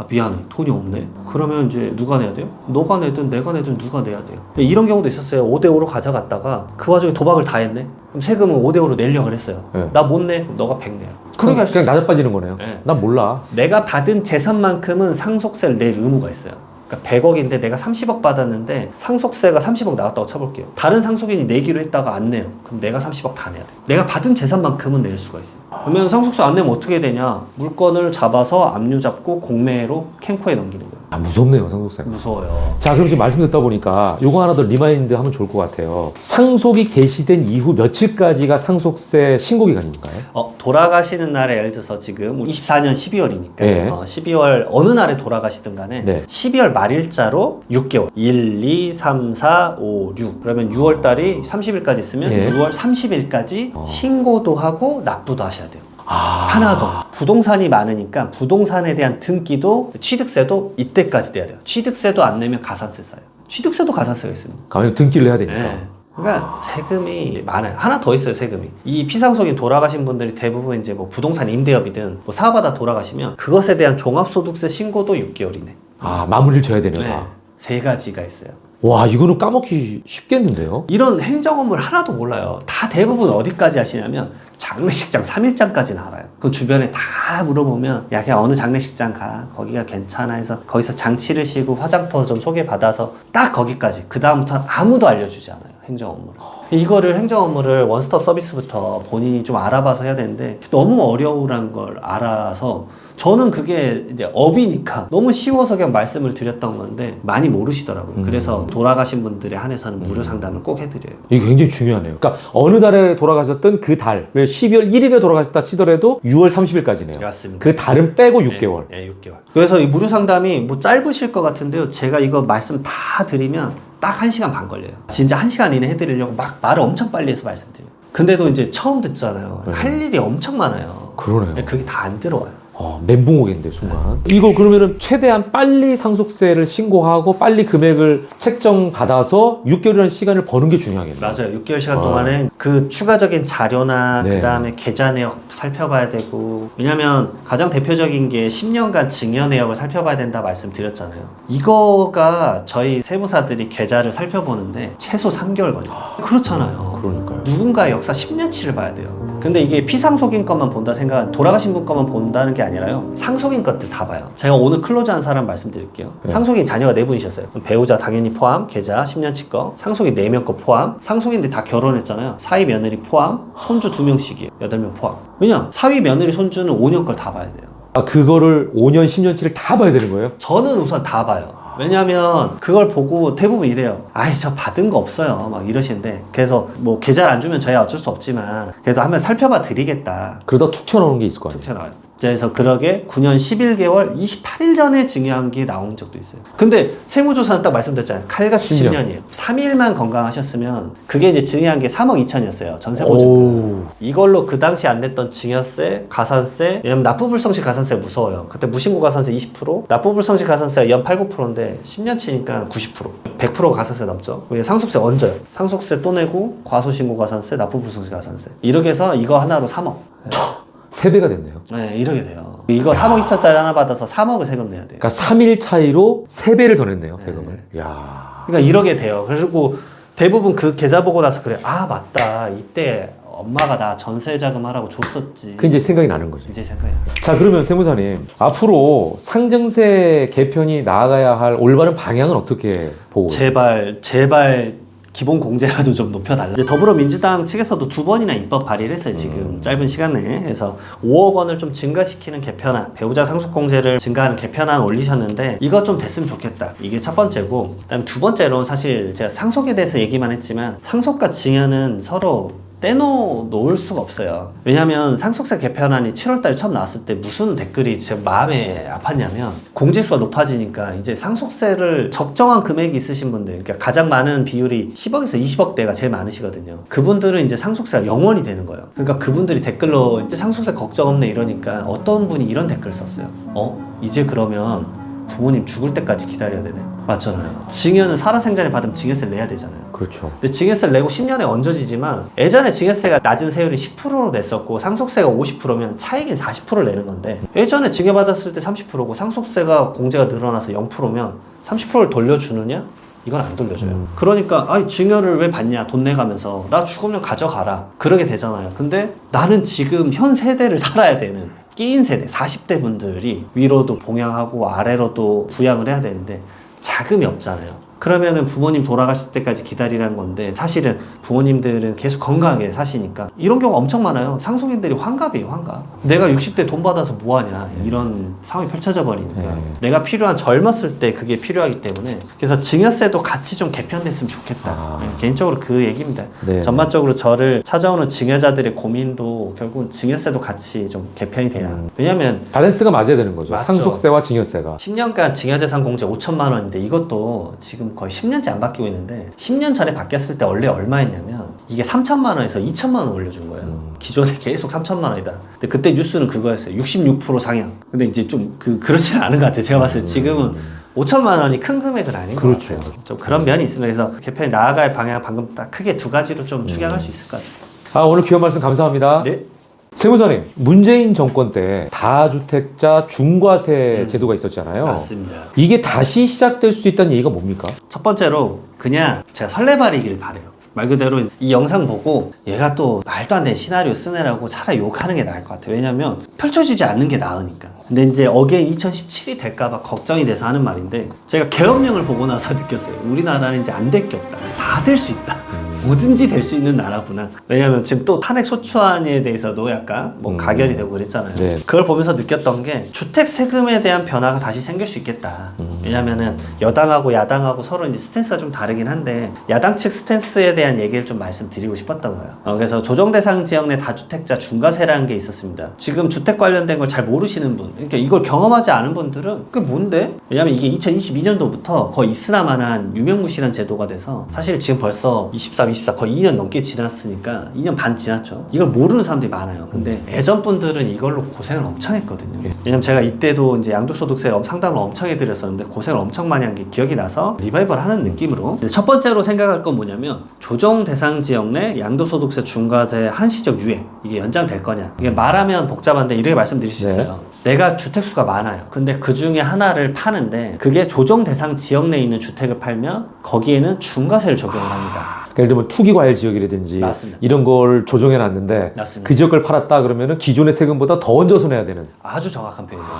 미안해 돈이 없네. 그러면 이제 누가 내야 돼요? 너가 내든 내가 내든 누가 내야 돼요. 이런 경우도 있었어요. 5대5로 가져갔다가 그 와중에 도박을 다 했네. 그럼 세금은 5대5로 내려고 그랬어요. 네. 나 못 내. 그럼 너가 100 내요. 그냥 낮아 빠지는 거네요. 네. 난 몰라. 내가 받은 재산만큼은 상속세를 낼 의무가 있어요. 그러니까 100억인데 내가 30억 받았는데 상속세가 30억 나왔다고 쳐볼게요. 다른 상속인이 내기로 했다가 안 내요. 그럼 내가 30억 다 내야 돼. 내가 받은 재산만큼은 낼 수가 있어요. 그러면 상속세 안 내면 어떻게 되냐? 물건을 잡아서 압류 잡고 공매로 캠코에 넘기는 거예요. 무섭네요 상속세. 무서워요. 자, 그럼 지금 말씀 듣다 보니까 요거 하나 더 리마인드 하면 좋을 것 같아요. 상속이 개시된 이후 며칠까지가 상속세 신고 기간인가요? 돌아가시는 날에 예를 들어서 지금 24년 12월이니까 네. 12월 어느 날에 돌아가시든 간에 네. 12월 말일자로 6개월 1, 2, 3, 4, 5, 6 그러면 6월 달이 30일까지 있으면 네. 6월 30일까지 신고도 하고 납부도 하셔야 돼요. 아. 하나 더 부동산이 많으니까 부동산에 대한 등기도 취득세도 이때까지 내야 돼요. 취득세도 안 내면 가산세 쌓여요. 취득세도 가산세가 있습니다. 가면 등기를 해야 되니까. 네. 그러니까 세금이 많아요. 하나 더 있어요, 세금이. 이 피상속인 돌아가신 분들이 대부분 이제 뭐 부동산 임대업이든 뭐 사업하다 돌아가시면 그것에 대한 종합소득세 신고도 6개월이네. 마무리를 져야 되네요. 네. 세 가지가 있어요. 와, 이거는 까먹기 쉽겠는데요? 이런 행정 업무를 하나도 몰라요. 다 대부분 어디까지 하시냐면 장례식장 3일장까지는 알아요. 그 주변에 다 물어보면 야 그냥 어느 장례식장 가 거기가 괜찮아 해서 거기서 장 치르시고 화장터 좀 소개받아서 딱 거기까지. 그 다음부터는 아무도 알려주지 않아요. 행정 업무를. 이거를 행정 업무를 원스톱 서비스부터 본인이 좀 알아봐서 해야 되는데 너무 어려우란 걸 알아서 저는 그게 이제 업이니까 너무 쉬워서 그냥 말씀을 드렸던 건데 많이 모르시더라고요. 그래서 돌아가신 분들에 한해서는 무료 상담을 꼭 해드려요. 이게 굉장히 중요하네요. 그러니까 어느 달에 돌아가셨던 그 달, 왜 12월 1일에 돌아가셨다 치더라도 6월 30일까지네요. 맞습니다. 그 달은 빼고 6개월. 네, 6개월. 그래서 이 무료 상담이 뭐 짧으실 것 같은데요. 제가 이거 말씀 다 드리면 딱 1시간 반 걸려요. 진짜 1시간 이내 해드리려고 막 말을 엄청 빨리 해서 말씀드려요. 근데도 이제 처음 듣잖아요. 할 일이 엄청 많아요. 그러네요. 그게 다 안 들어와요. 멘붕 오겠는데 순간. 이거 그러면은 최대한 빨리 상속세를 신고하고 빨리 금액을 책정 받아서 6개월이라는 시간을 버는 게 중요하겠네요. 맞아요. 6개월 시간 동안에 그 추가적인 자료나 네. 그다음에 계좌 내역 살펴봐야 되고, 왜냐면 가장 대표적인 게 10년간 증여 내역을 살펴봐야 된다 말씀드렸잖아요. 이거가 저희 세무사들이 계좌를 살펴보는데 최소 3개월 걸려요. 그렇잖아요. 그러니까요. 누군가의 역사 10년치를 봐야 돼요. 근데 이게 피상속인 것만 본다 생각은 돌아가신 분 것만 본다는 게 아니라요. 상속인 것들 다 봐요. 제가 오늘 클로즈한 사람 말씀드릴게요. 네. 상속인 자녀가 4분이셨어요. 배우자 당연히 포함, 계좌 10년치 거, 상속인 4명 거 포함, 상속인들 다 결혼했잖아요. 사위 며느리 포함, 손주 2명씩이에요. 8명 포함. 왜냐? 사위 며느리 손주는 5년 걸 다 봐야 돼요. 그거를 5년, 10년치를 다 봐야 되는 거예요? 저는 우선 다 봐요. 왜냐면 그걸 보고 대부분 이래요. 아이 저 받은 거 없어요 막 이러시는데, 그래서 뭐 계좌를 안 주면 저야 어쩔 수 없지만 그래도 한번 살펴봐 드리겠다. 그러다 툭 튀어나오는 게 있을 거 아니에요? 툭 튀어나와요. 그래서 그러게 9년 11개월 28일 전에 증여한 게 나온 적도 있어요. 근데 세무조사는 딱 말씀드렸잖아요. 칼같이 10년이에요. 3일만 건강하셨으면 그게 이제 증여한 게 3억 2천이었어요. 전세 보증. 이걸로 그 당시 안 냈던 증여세, 가산세, 왜냐면 납부불성시 가산세 무서워요. 그때 무신고 가산세 20%, 납부불성시 가산세가 연 8, 9%인데 10년치니까 90%. 100% 가산세 넘죠. 왜 상속세 얹어요. 상속세 또 내고 과소신고 가산세, 납부불성시 가산세. 이렇게 해서 이거 하나로 3억. 3배가 됐네요. 네, 이렇게 돼요. 이거 3억 2천짜리 하나 받아서 3억을 세금 내야 돼요. 그러니까 3일 차이로 3배를 더 냈네요, 세금을. 야. 그러니까 이러게 돼요. 그리고 대부분 그 계좌 보고 나서 그래. 아, 맞다. 이때 엄마가 나 전세 자금 하라고 줬었지. 그 이제 생각이 나는 거죠. 이제 생각이 나요. 자, 그러면 세무사님, 앞으로 상증세 개편이 나아가야 할 올바른 방향은 어떻게 보고 계세요? 제발 기본 공제라도 좀 높여달라. 이제 더불어민주당 측에서도 2번이나 입법 발의를 했어요. 지금 짧은 시간 내에. 그래서 5억 원을 좀 증가시키는 개편안, 배우자 상속 공제를 증가하는 개편안 올리셨는데 이거 좀 됐으면 좋겠다. 이게 첫 번째고, 그다음 두 번째로는 사실 제가 상속에 대해서 얘기만 했지만 상속과 증여는 서로 떼놓을 수가 없어요. 왜냐면 상속세 개편안이 7월달에 처음 나왔을 때 무슨 댓글이 제 마음에 아팠냐면, 공제수가 높아지니까 이제 상속세를 적정한 금액이 있으신 분들, 그러니까 가장 많은 비율이 10억에서 20억대가 제일 많으시거든요. 그분들은 이제 상속세가 0원이 되는 거예요. 그러니까 그분들이 댓글로 이제 상속세 걱정 없네 이러니까 어떤 분이 이런 댓글 썼어요. 이제 그러면 부모님 죽을 때까지 기다려야 되네. 맞잖아요. 증여는 살아생전에 받으면 증여세를 내야 되잖아요. 그렇죠. 근데 증여세를 내고 10년에 얹어지지만, 예전에 증여세가 낮은 세율이 10%로 냈었고 상속세가 50%면 차익인 40%를 내는 건데, 예전에 증여받았을 때 30%고 상속세가 공제가 늘어나서 0%면 30%를 돌려주느냐? 이건 안 돌려줘요. 그러니까 아이 증여를 왜 받냐, 돈 내가면서 나 죽으면 가져가라, 그러게 되잖아요. 근데 나는 지금 현 세대를 살아야 되는 끼인 세대 40대 분들이 위로도 봉양하고 아래로도 부양을 해야 되는데 자금이 없잖아요. 그러면은 부모님 돌아가실 때까지 기다리라는 건데, 사실은 부모님들은 계속 건강하게 사시니까 이런 경우가 엄청 많아요. 상속인들이 환갑이에요, 환갑. 내가 60대 돈 받아서 뭐하냐, 이런 상황이 펼쳐져 버리니까 내가 필요한 젊었을 때 그게 필요하기 때문에, 그래서 증여세도 같이 좀 개편됐으면 좋겠다. 개인적으로 그 얘기입니다. 네. 전반적으로 저를 찾아오는 증여자들의 고민도 결국은 증여세도 같이 좀 개편이 돼야. 왜냐면 밸런스가 맞아야 되는 거죠. 맞죠. 상속세와 증여세가. 10년간 증여재산 공제 5천만 원인데 이것도 지금 거의 10년째 안 바뀌고 있는데, 10년 전에 바뀌었을 때 원래 얼마였냐면 이게 3천만 원에서 2천만 원 올려준 거예요. 기존에 계속 3천만 원이다. 근데 그때 뉴스는 그거였어요. 66% 상향. 근데 이제 좀 그렇지는 않은 것 같아요. 제가 봤을 때 지금은 5천만 원이 큰 금액은 아닌 것 그렇죠. 같아요. 좀 그런 면이 있습니다. 그래서 개편이 나아갈 방향 방금 딱 크게 두 가지로 좀 축약할 수 있을 것 같아요. 오늘 귀한 말씀 감사합니다. 네. 세무사님, 문재인 정권 때 다주택자 중과세 제도가 있었잖아요. 맞습니다. 이게 다시 시작될 수 있다는 얘기가 뭡니까? 첫 번째로 그냥 제가 설레발이길 바래요. 말 그대로 이 영상 보고 얘가 또 말도 안 되는 시나리오 쓰느라고 차라리 욕하는 게 나을 것 같아요. 왜냐면 펼쳐지지 않는 게 나으니까. 근데 이제 어게인 2017이 될까봐 걱정이 돼서 하는 말인데, 제가 계엄령을 보고 나서 느꼈어요. 우리나라는 이제 안 될 게 없다. 다 될 수 있다. 뭐든지 될 수 있는 나라구나. 왜냐면 지금 또 탄핵 소추안에 대해서도 약간 뭐 가결이 되고 그랬잖아요. 네. 그걸 보면서 느꼈던 게 주택 세금에 대한 변화가 다시 생길 수 있겠다. 왜냐면은 여당하고 야당하고 서로 이제 스탠스가 좀 다르긴 한데 야당 측 스탠스에 대한 얘기를 좀 말씀드리고 싶었던 거예요. 그래서 조정 대상 지역 내 다주택자 중과세라는 게 있었습니다. 지금 주택 관련된 걸 잘 모르시는 분, 그러니까 이걸 경험하지 않은 분들은 그게 뭔데? 왜냐면 이게 2022년도부터 거의 있으나마나한 유명무실한 제도가 돼서 사실 지금 벌써 23, 24 거의 2년 넘게 지났으니까 2년 반 지났죠. 이걸 모르는 사람들이 많아요. 근데 예전 분들은 이걸로 고생을 엄청 했거든요. 왜냐면 제가 이때도 이제 양도소득세 상담을 엄청 해드렸었는데 고생을 엄청 많이 한 게 기억이 나서 리바이벌 하는 느낌으로. 첫 번째로 생각할 건 뭐냐면 조정 대상 지역 내 양도소득세 중과세 한시적 유예 이게 연장될 거냐. 이게 말하면 복잡한데 이렇게 말씀드릴 수 있어요. 내가 주택수가 많아요. 근데 그 중에 하나를 파는데 그게 조정 대상 지역 내에 있는 주택을 팔면 거기에는 중과세를 적용을 합니다. 예를 들면 투기과열 지역이라든지 맞습니다. 이런 걸 조정해 놨는데 맞습니다. 그 지역을 팔았다 그러면은 기존의 세금보다 더 얹어서 내야 되는. 아주 정확한 표현이죠.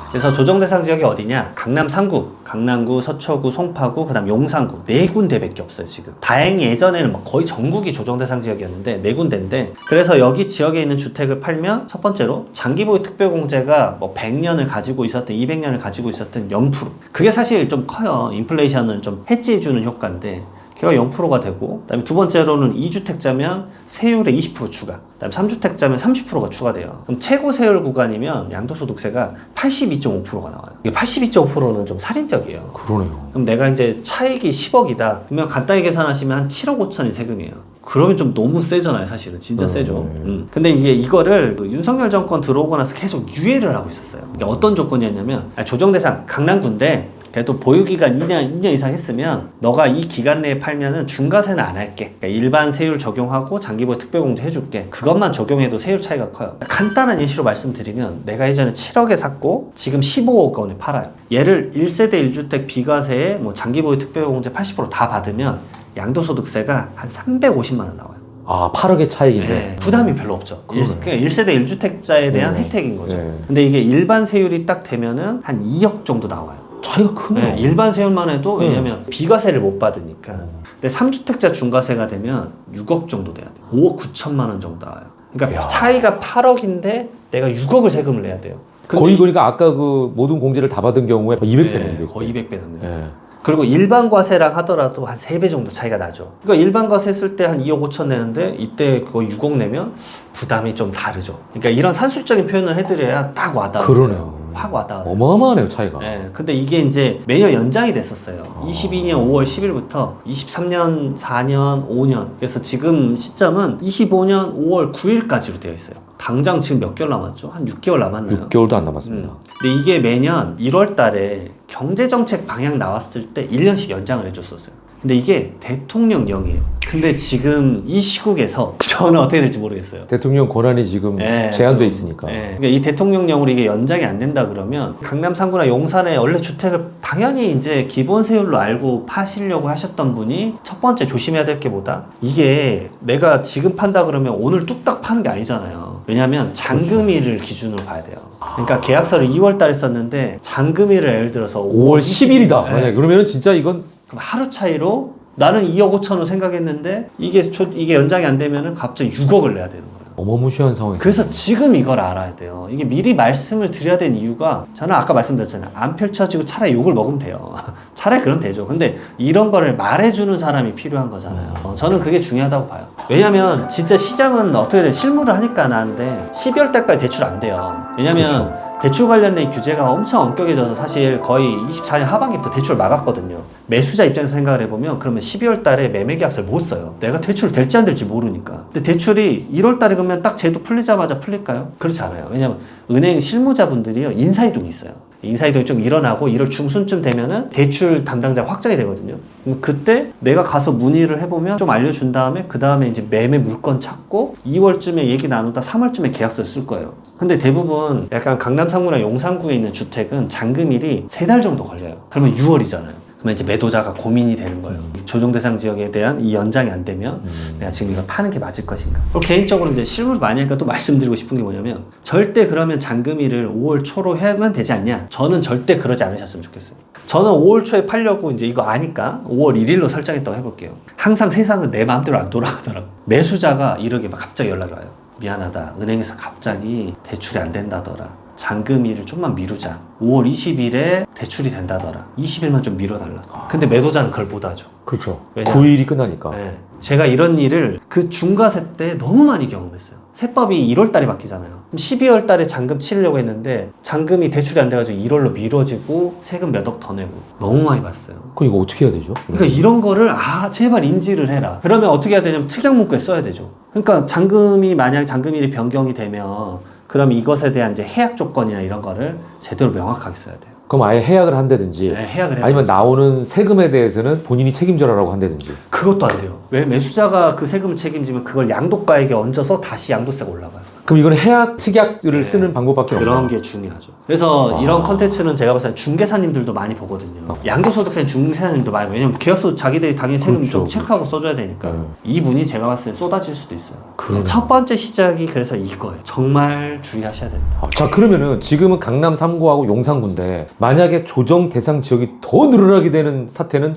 그래서 조정 대상 지역이 어디냐? 강남 3구, 강남구, 서초구, 송파구, 그다음 용산구 네 군데밖에 없어요 지금. 다행히 예전에는 막 거의 전국이 조정 대상 지역이었는데 네 군데인데 그래서 여기 지역에 있는 주택을 팔면 첫 번째로 장기보유 특별공제가 뭐 100년을 가지고 있었든 200년을 가지고 있었든 0%. 그게 사실 좀 커요. 인플레이션을 좀 해지해주는 효과인데. 걔가 0%가 되고, 그 다음에 두 번째로는 2주택자면 세율에 20% 추가, 그 다음에 3주택자면 30%가 추가돼요. 그럼 최고 세율 구간이면 양도소득세가 82.5%가 나와요. 이게 82.5%는 좀 살인적이에요. 그러네요. 그럼 내가 이제 차익이 10억이다. 그러면 간단히 계산하시면 한 7억 5천이 세금이에요. 그러면 좀 너무 세잖아요, 사실은. 진짜 세죠. 근데 이거를 그 윤석열 정권 들어오고 나서 계속 유예를 하고 있었어요. 이게 어떤 조건이었냐면, 조정대상 강남구인데, 그래도 보유기간 2년 이상 했으면 너가 이 기간 내에 팔면은 중과세는 안 할게. 그러니까 일반 세율 적용하고 장기보유 특별공제 해줄게. 그것만 적용해도 세율 차이가 커요. 간단한 예시로 말씀드리면 내가 예전에 7억에 샀고 지금 15억 원에 팔아요. 얘를 1세대 1주택 비과세에 뭐 장기보유 특별공제 80% 다 받으면 양도소득세가 한 350만 원 나와요. 아, 8억의 차익인데. 네, 부담이 별로 없죠. 그냥 1세대 1주택자에 대한 혜택인 거죠. 근데 이게 일반 세율이 딱 되면은 한 2억 정도 나와요. 차이가 크네요. 네, 일반 세율만 해도 왜냐면 비과세를 못 받으니까. 근데 3주택자 중과세가 되면 6억 정도 돼야 돼요. 5억 9천만 원 정도 나와요. 그러니까 이야. 차이가 8억인데 내가 6억을 세금을 내야 돼요. 거의 그러니까 아까 그 모든 공제를 다 받은 경우에 200배네요. 네, 거의 200배 납니다. 네. 그리고 일반 과세랑 하더라도 한 3배 정도 차이가 나죠. 그러니까 일반 과세 했을 때 한 2억 5천 내는데 이때 거의 6억 내면 부담이 좀 다르죠. 그러니까 이런 산술적인 표현을 해드려야 딱 와닿아요. 그러네요. 확 와닿아요. 어마어마하네요, 차이가. 네, 근데 이게 이제 매년 연장이 됐었어요. 22년 5월 10일부터 23년, 4년, 5년. 그래서 지금 시점은 25년 5월 9일까지로 되어 있어요. 당장 지금 몇 개월 남았죠? 한 6개월 남았나요? 6개월도 안 남았습니다. 근데 이게 매년 1월 달에 경제정책 방향 나왔을 때 1년씩 연장을 해줬었어요. 근데 이게 대통령령이에요. 근데 지금 이 시국에서 저는 어떻게 될지 모르겠어요. 대통령 권한이 지금 제한돼 있으니까. 그러니까 이 대통령령으로 이게 연장이 안 된다 그러면 강남 3구나 용산에 원래 주택을 당연히 이제 기본 세율로 알고 파시려고 하셨던 분이 첫 번째 조심해야 될 게 뭐다? 이게 내가 지금 판다 그러면 오늘 뚝딱 파는 게 아니잖아요. 왜냐면 잔금일을 기준으로 봐야 돼요. 그러니까 계약서를 2월 달에 썼는데 잔금일을 예를 들어서 5월 10일이다. 만약에 그러면 진짜 이건 그럼 하루 차이로 나는 2억 5천을 생각했는데 이게 연장이 안 되면은 갑자기 6억을 내야 되는 거예요. 어마무시한 상황이. 그래서 지금 이걸 알아야 돼요. 이게 미리 말씀을 드려야 되는 이유가 저는 아까 말씀드렸잖아요. 안 펼쳐지고 차라리 욕을 먹으면 돼요. 차라리 그러면 되죠. 근데 이런 거를 말해주는 사람이 필요한 거잖아요. 저는 그게 중요하다고 봐요. 왜냐면 진짜 시장은 어떻게 돼? 실무를 하니까 나는데 12월 달까지 대출 안 돼요. 왜냐면 그렇죠. 대출 관련된 규제가 엄청 엄격해져서 사실 거의 24년 하반기부터 대출을 막았거든요. 매수자 입장에서 생각을 해보면 그러면 12월 달에 매매 계약서를 못 써요. 내가 대출 될지 안 될지 모르니까. 근데 대출이 1월 달에 그러면 딱 제도 풀리자마자 풀릴까요? 그렇지 않아요. 왜냐면 은행 실무자분들이요 인사이동이 있어요. 인사이동이 좀 일어나고 1월 중순쯤 되면은 대출 담당자가 확정이 되거든요. 그럼 그때 내가 가서 문의를 해보면 좀 알려준 다음에 그 다음에 이제 매매 물건 찾고 2월쯤에 얘기 나누다 3월쯤에 계약서를 쓸 거예요. 근데 대부분 약간 강남 3구나 용산구에 있는 주택은 잔금일이 3달 정도 걸려요. 그러면 6월이잖아요. 그러면 이제 매도자가 고민이 되는 거예요. 조정 대상 지역에 대한 이 연장이 안 되면 내가 지금 이거 파는 게 맞을 것인가. 그리고 개인적으로 이제 실무를 많이 하니까 또 말씀드리고 싶은 게 뭐냐면 절대 그러면 잔금일을 5월 초로 하면 되지 않냐. 저는 절대 그러지 않으셨으면 좋겠어요. 저는 5월 초에 팔려고 이제 이거 아니까 5월 1일로 설정했다고 해볼게요. 항상 세상은 내 마음대로 안 돌아가더라고. 매수자가 이렇게 막 갑자기 연락이 와요. 미안하다. 은행에서 갑자기 대출이 안 된다더라. 잔금일을 좀만 미루자. 5월 20일에 대출이 된다더라. 20일만 좀 미뤄달라. 근데 매도자는 그걸 못하죠. 그렇죠. 왜냐? 9일이 끝나니까. 네. 제가 이런 일을 그 중과세 때 너무 많이 경험했어요. 세법이 1월 달에 바뀌잖아요. 그럼 12월 달에 잔금 치르려고 했는데 잔금이 대출이 안 돼가지고 1월로 미뤄지고 세금 몇 억 더 내고 너무 많이 봤어요. 그럼 이거 어떻게 해야 되죠? 그러니까 이런 거를 제발 인지를 해라. 그러면 어떻게 해야 되냐면 특약문구에 써야 되죠. 그러니까 잔금이 만약에 잔금일이 변경이 되면 그럼 이것에 대한 이제 해약 조건이나 이런 거를 제대로 명확하게 써야 돼요. 그럼 아예 해약을 한다든지 네, 해약을 아니면 나오는 세금에 대해서는 본인이 책임져라라고 한다든지. 그것도 안 돼요. 왜 매수자가 그 세금을 책임지면 그걸 양도가액에 얹어서 다시 양도세가 올라가요. 그럼 이거는 해약, 특약을 네. 쓰는 방법밖에 없나요? 그런 게 중요하죠. 그래서 이런 컨텐츠는 제가 봤을 때 중개사님들도 많이 보거든요. 양도소득세 중개사님도 많이 봐요. 왜냐면 계약서 자기들이 당연히 세금 그렇죠, 좀 체크하고 써줘야 되니까. 이분이 제가 봤을 때 쏟아질 수도 있어요. 그러네. 첫 번째 시작이 그래서 이거예요. 정말 주의하셔야 됩니다. 자, 그러면은 지금은 강남 3구하고 용산구인데 만약에 조정 대상 지역이 더 늘어나게 되는 사태는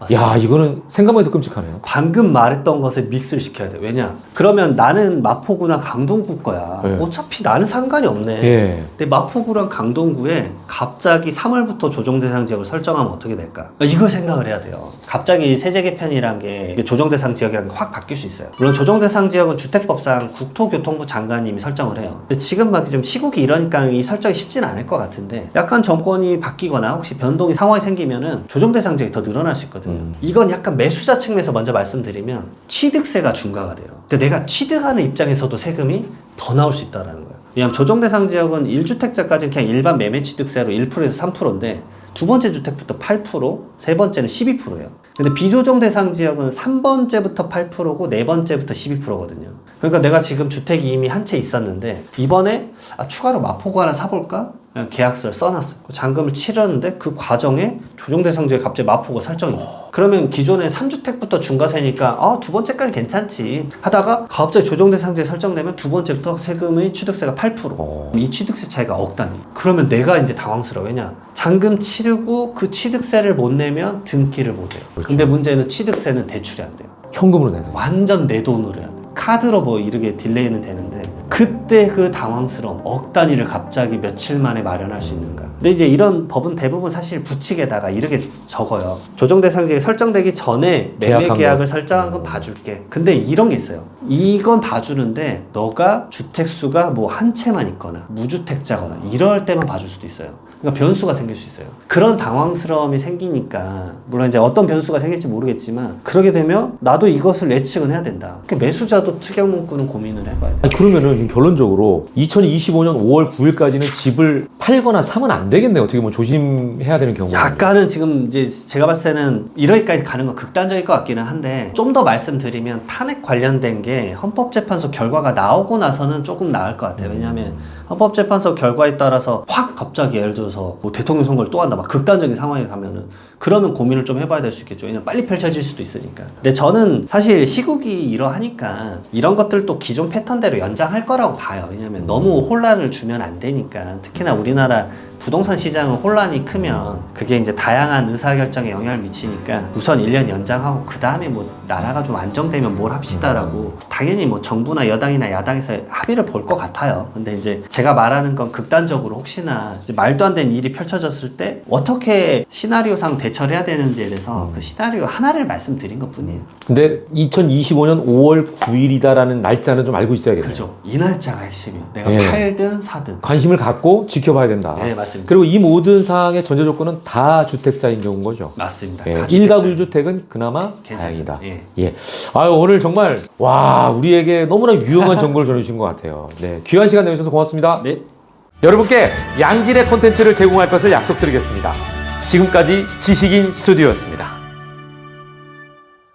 맞습니다. 야, 이거는 생각만 해도 끔찍하네요. 방금 말했던 것에 믹스를 시켜야 돼. 왜냐? 그러면 나는 마포구나 강동구 거야. 네. 어차피 나는 상관이 없네. 예. 근데 마포구랑 강동구에 갑자기 3월부터 조정 대상 지역을 설정하면 어떻게 될까? 이걸 생각을 해야 돼요. 갑자기 세제 개편이란 게 조정 대상 지역이라는 게 확 바뀔 수 있어요. 물론 조정 대상 지역은 주택법상 국토교통부 장관님이 설정을 해요. 근데 지금 막 좀 시국이 이러니까 이 설정이 쉽진 않을 것 같은데 약간 정권이 바뀌거나 혹시 변동이 상황이 생기면은 조정 대상 지역이 더 늘어날 수 있거든요. 이건 약간 매수자 측면에서 먼저 말씀드리면 취득세가 중과가 돼요. 근데 내가 취득하는 입장에서도 세금이 더 나올 수 있다는 거예요. 왜냐하면 조정 대상 지역은 1주택자까지는 그냥 일반 매매 취득세로 1%에서 3%인데 두 번째 주택부터 8%, 세 번째는 12%예요. 근데 비조정 대상 지역은 3번째부터 8%고 네 번째부터 12%거든요. 그러니까 내가 지금 주택이 이미 한 채 있었는데 이번에 추가로 마포구 하나 사볼까? 그냥 계약서를 써놨어요. 잔금을 치렀는데 그 과정에 조정 대상 지역에 갑자기 마포구가 설정이 돼요. 그러면 기존에 3주택부터 중과세니까 두 번째까지 괜찮지 하다가 갑자기 조정 대상 지역에 설정되면 두 번째부터 세금의 취득세가 8%. 이 취득세 차이가 억 단위. 그러면 내가 이제 당황스러워. 왜냐? 잔금 치르고 그 취득세를 못 내면 등기를 못 해요. 그렇죠. 근데 문제는 취득세는 대출이 안 돼요. 현금으로 내야 돼요. 완전 내 돈으로 해야 돼. 카드로 뭐 이렇게 딜레이는 되는데 그때 그 당황스러움 억 단위를 갑자기 며칠 만에 마련할 수 있는가. 근데 이제 이런 법은 대부분 사실 부칙에다가 이렇게 적어요. 조정 대상 지역이 설정되기 전에 매매 계약을 설정한 건 봐줄게. 근데 이런 게 있어요. 이건 봐주는데 너가 주택수가 뭐 한 채만 있거나 무주택자거나 이럴 때만 봐줄 수도 있어요. 그러니까 변수가 생길 수 있어요. 그런 당황스러움이 생기니까 물론 이제 어떤 변수가 생길지 모르겠지만 그러게 되면 나도 이것을 예측은 해야 된다. 그러니까 매수자도 특약문구는 고민을 해봐야 돼요. 아니, 그러면은 결론적으로 2025년 5월 9일까지는 집을 팔거나 사면 안 되겠네요. 어떻게 보면 조심해야 되는 경우가. 약간은 지금 이제 제가 봤을 때는 이러기까지 가는 건 극단적일 것 같기는 한데 좀 더 말씀드리면 탄핵 관련된 게 헌법재판소 결과가 나오고 나서는 조금 나을 것 같아요. 왜냐하면 헌법재판소 결과에 따라서 확 갑자기 예를 들어서 뭐 대통령 선거를 또 한다 막 극단적인 상황에 가면은 그러면 고민을 좀 해봐야 될 수 있겠죠. 왜냐면 빨리 펼쳐질 수도 있으니까. 근데 저는 사실 시국이 이러하니까 이런 것들도 기존 패턴대로 연장할 거라고 봐요. 왜냐면 너무 혼란을 주면 안 되니까. 특히나 우리나라 부동산 시장은 혼란이 크면 그게 이제 다양한 의사결정에 영향을 미치니까 우선 1년 연장하고 그 다음에 뭐 나라가 좀 안정되면 뭘 합시다라고 당연히 뭐 정부나 여당이나 야당에서 합의를 볼 것 같아요. 근데 이제 제가 말하는 건 극단적으로 혹시나 이제 말도 안 되는 일이 펼쳐졌을 때 어떻게 시나리오상 대처를 해야 되는지에 대해서 그 시나리오 하나를 말씀드린 것 뿐이에요. 근데 2025년 5월 9일이다라는 날짜는 좀 알고 있어야겠네요. 그렇죠. 이 날짜가 핵심이에요. 내가 예. 팔든 사든. 관심을 갖고 지켜봐야 된다. 네, 맞습니다. 그리고 이 모든 사항의 전제 조건은 다 주택자인 경우인 거죠. 맞습니다. 예, 다 1가구 1주택은 그나마 괜찮습니다. 다행이다. 예. 아유, 오늘 정말 우리에게 너무나 유용한 정보를 전해주신 것 같아요. 네, 귀한 시간 내주셔서 고맙습니다. 네. 여러분께 양질의 콘텐츠를 제공할 것을 약속드리겠습니다. 지금까지 지식인 스튜디오였습니다.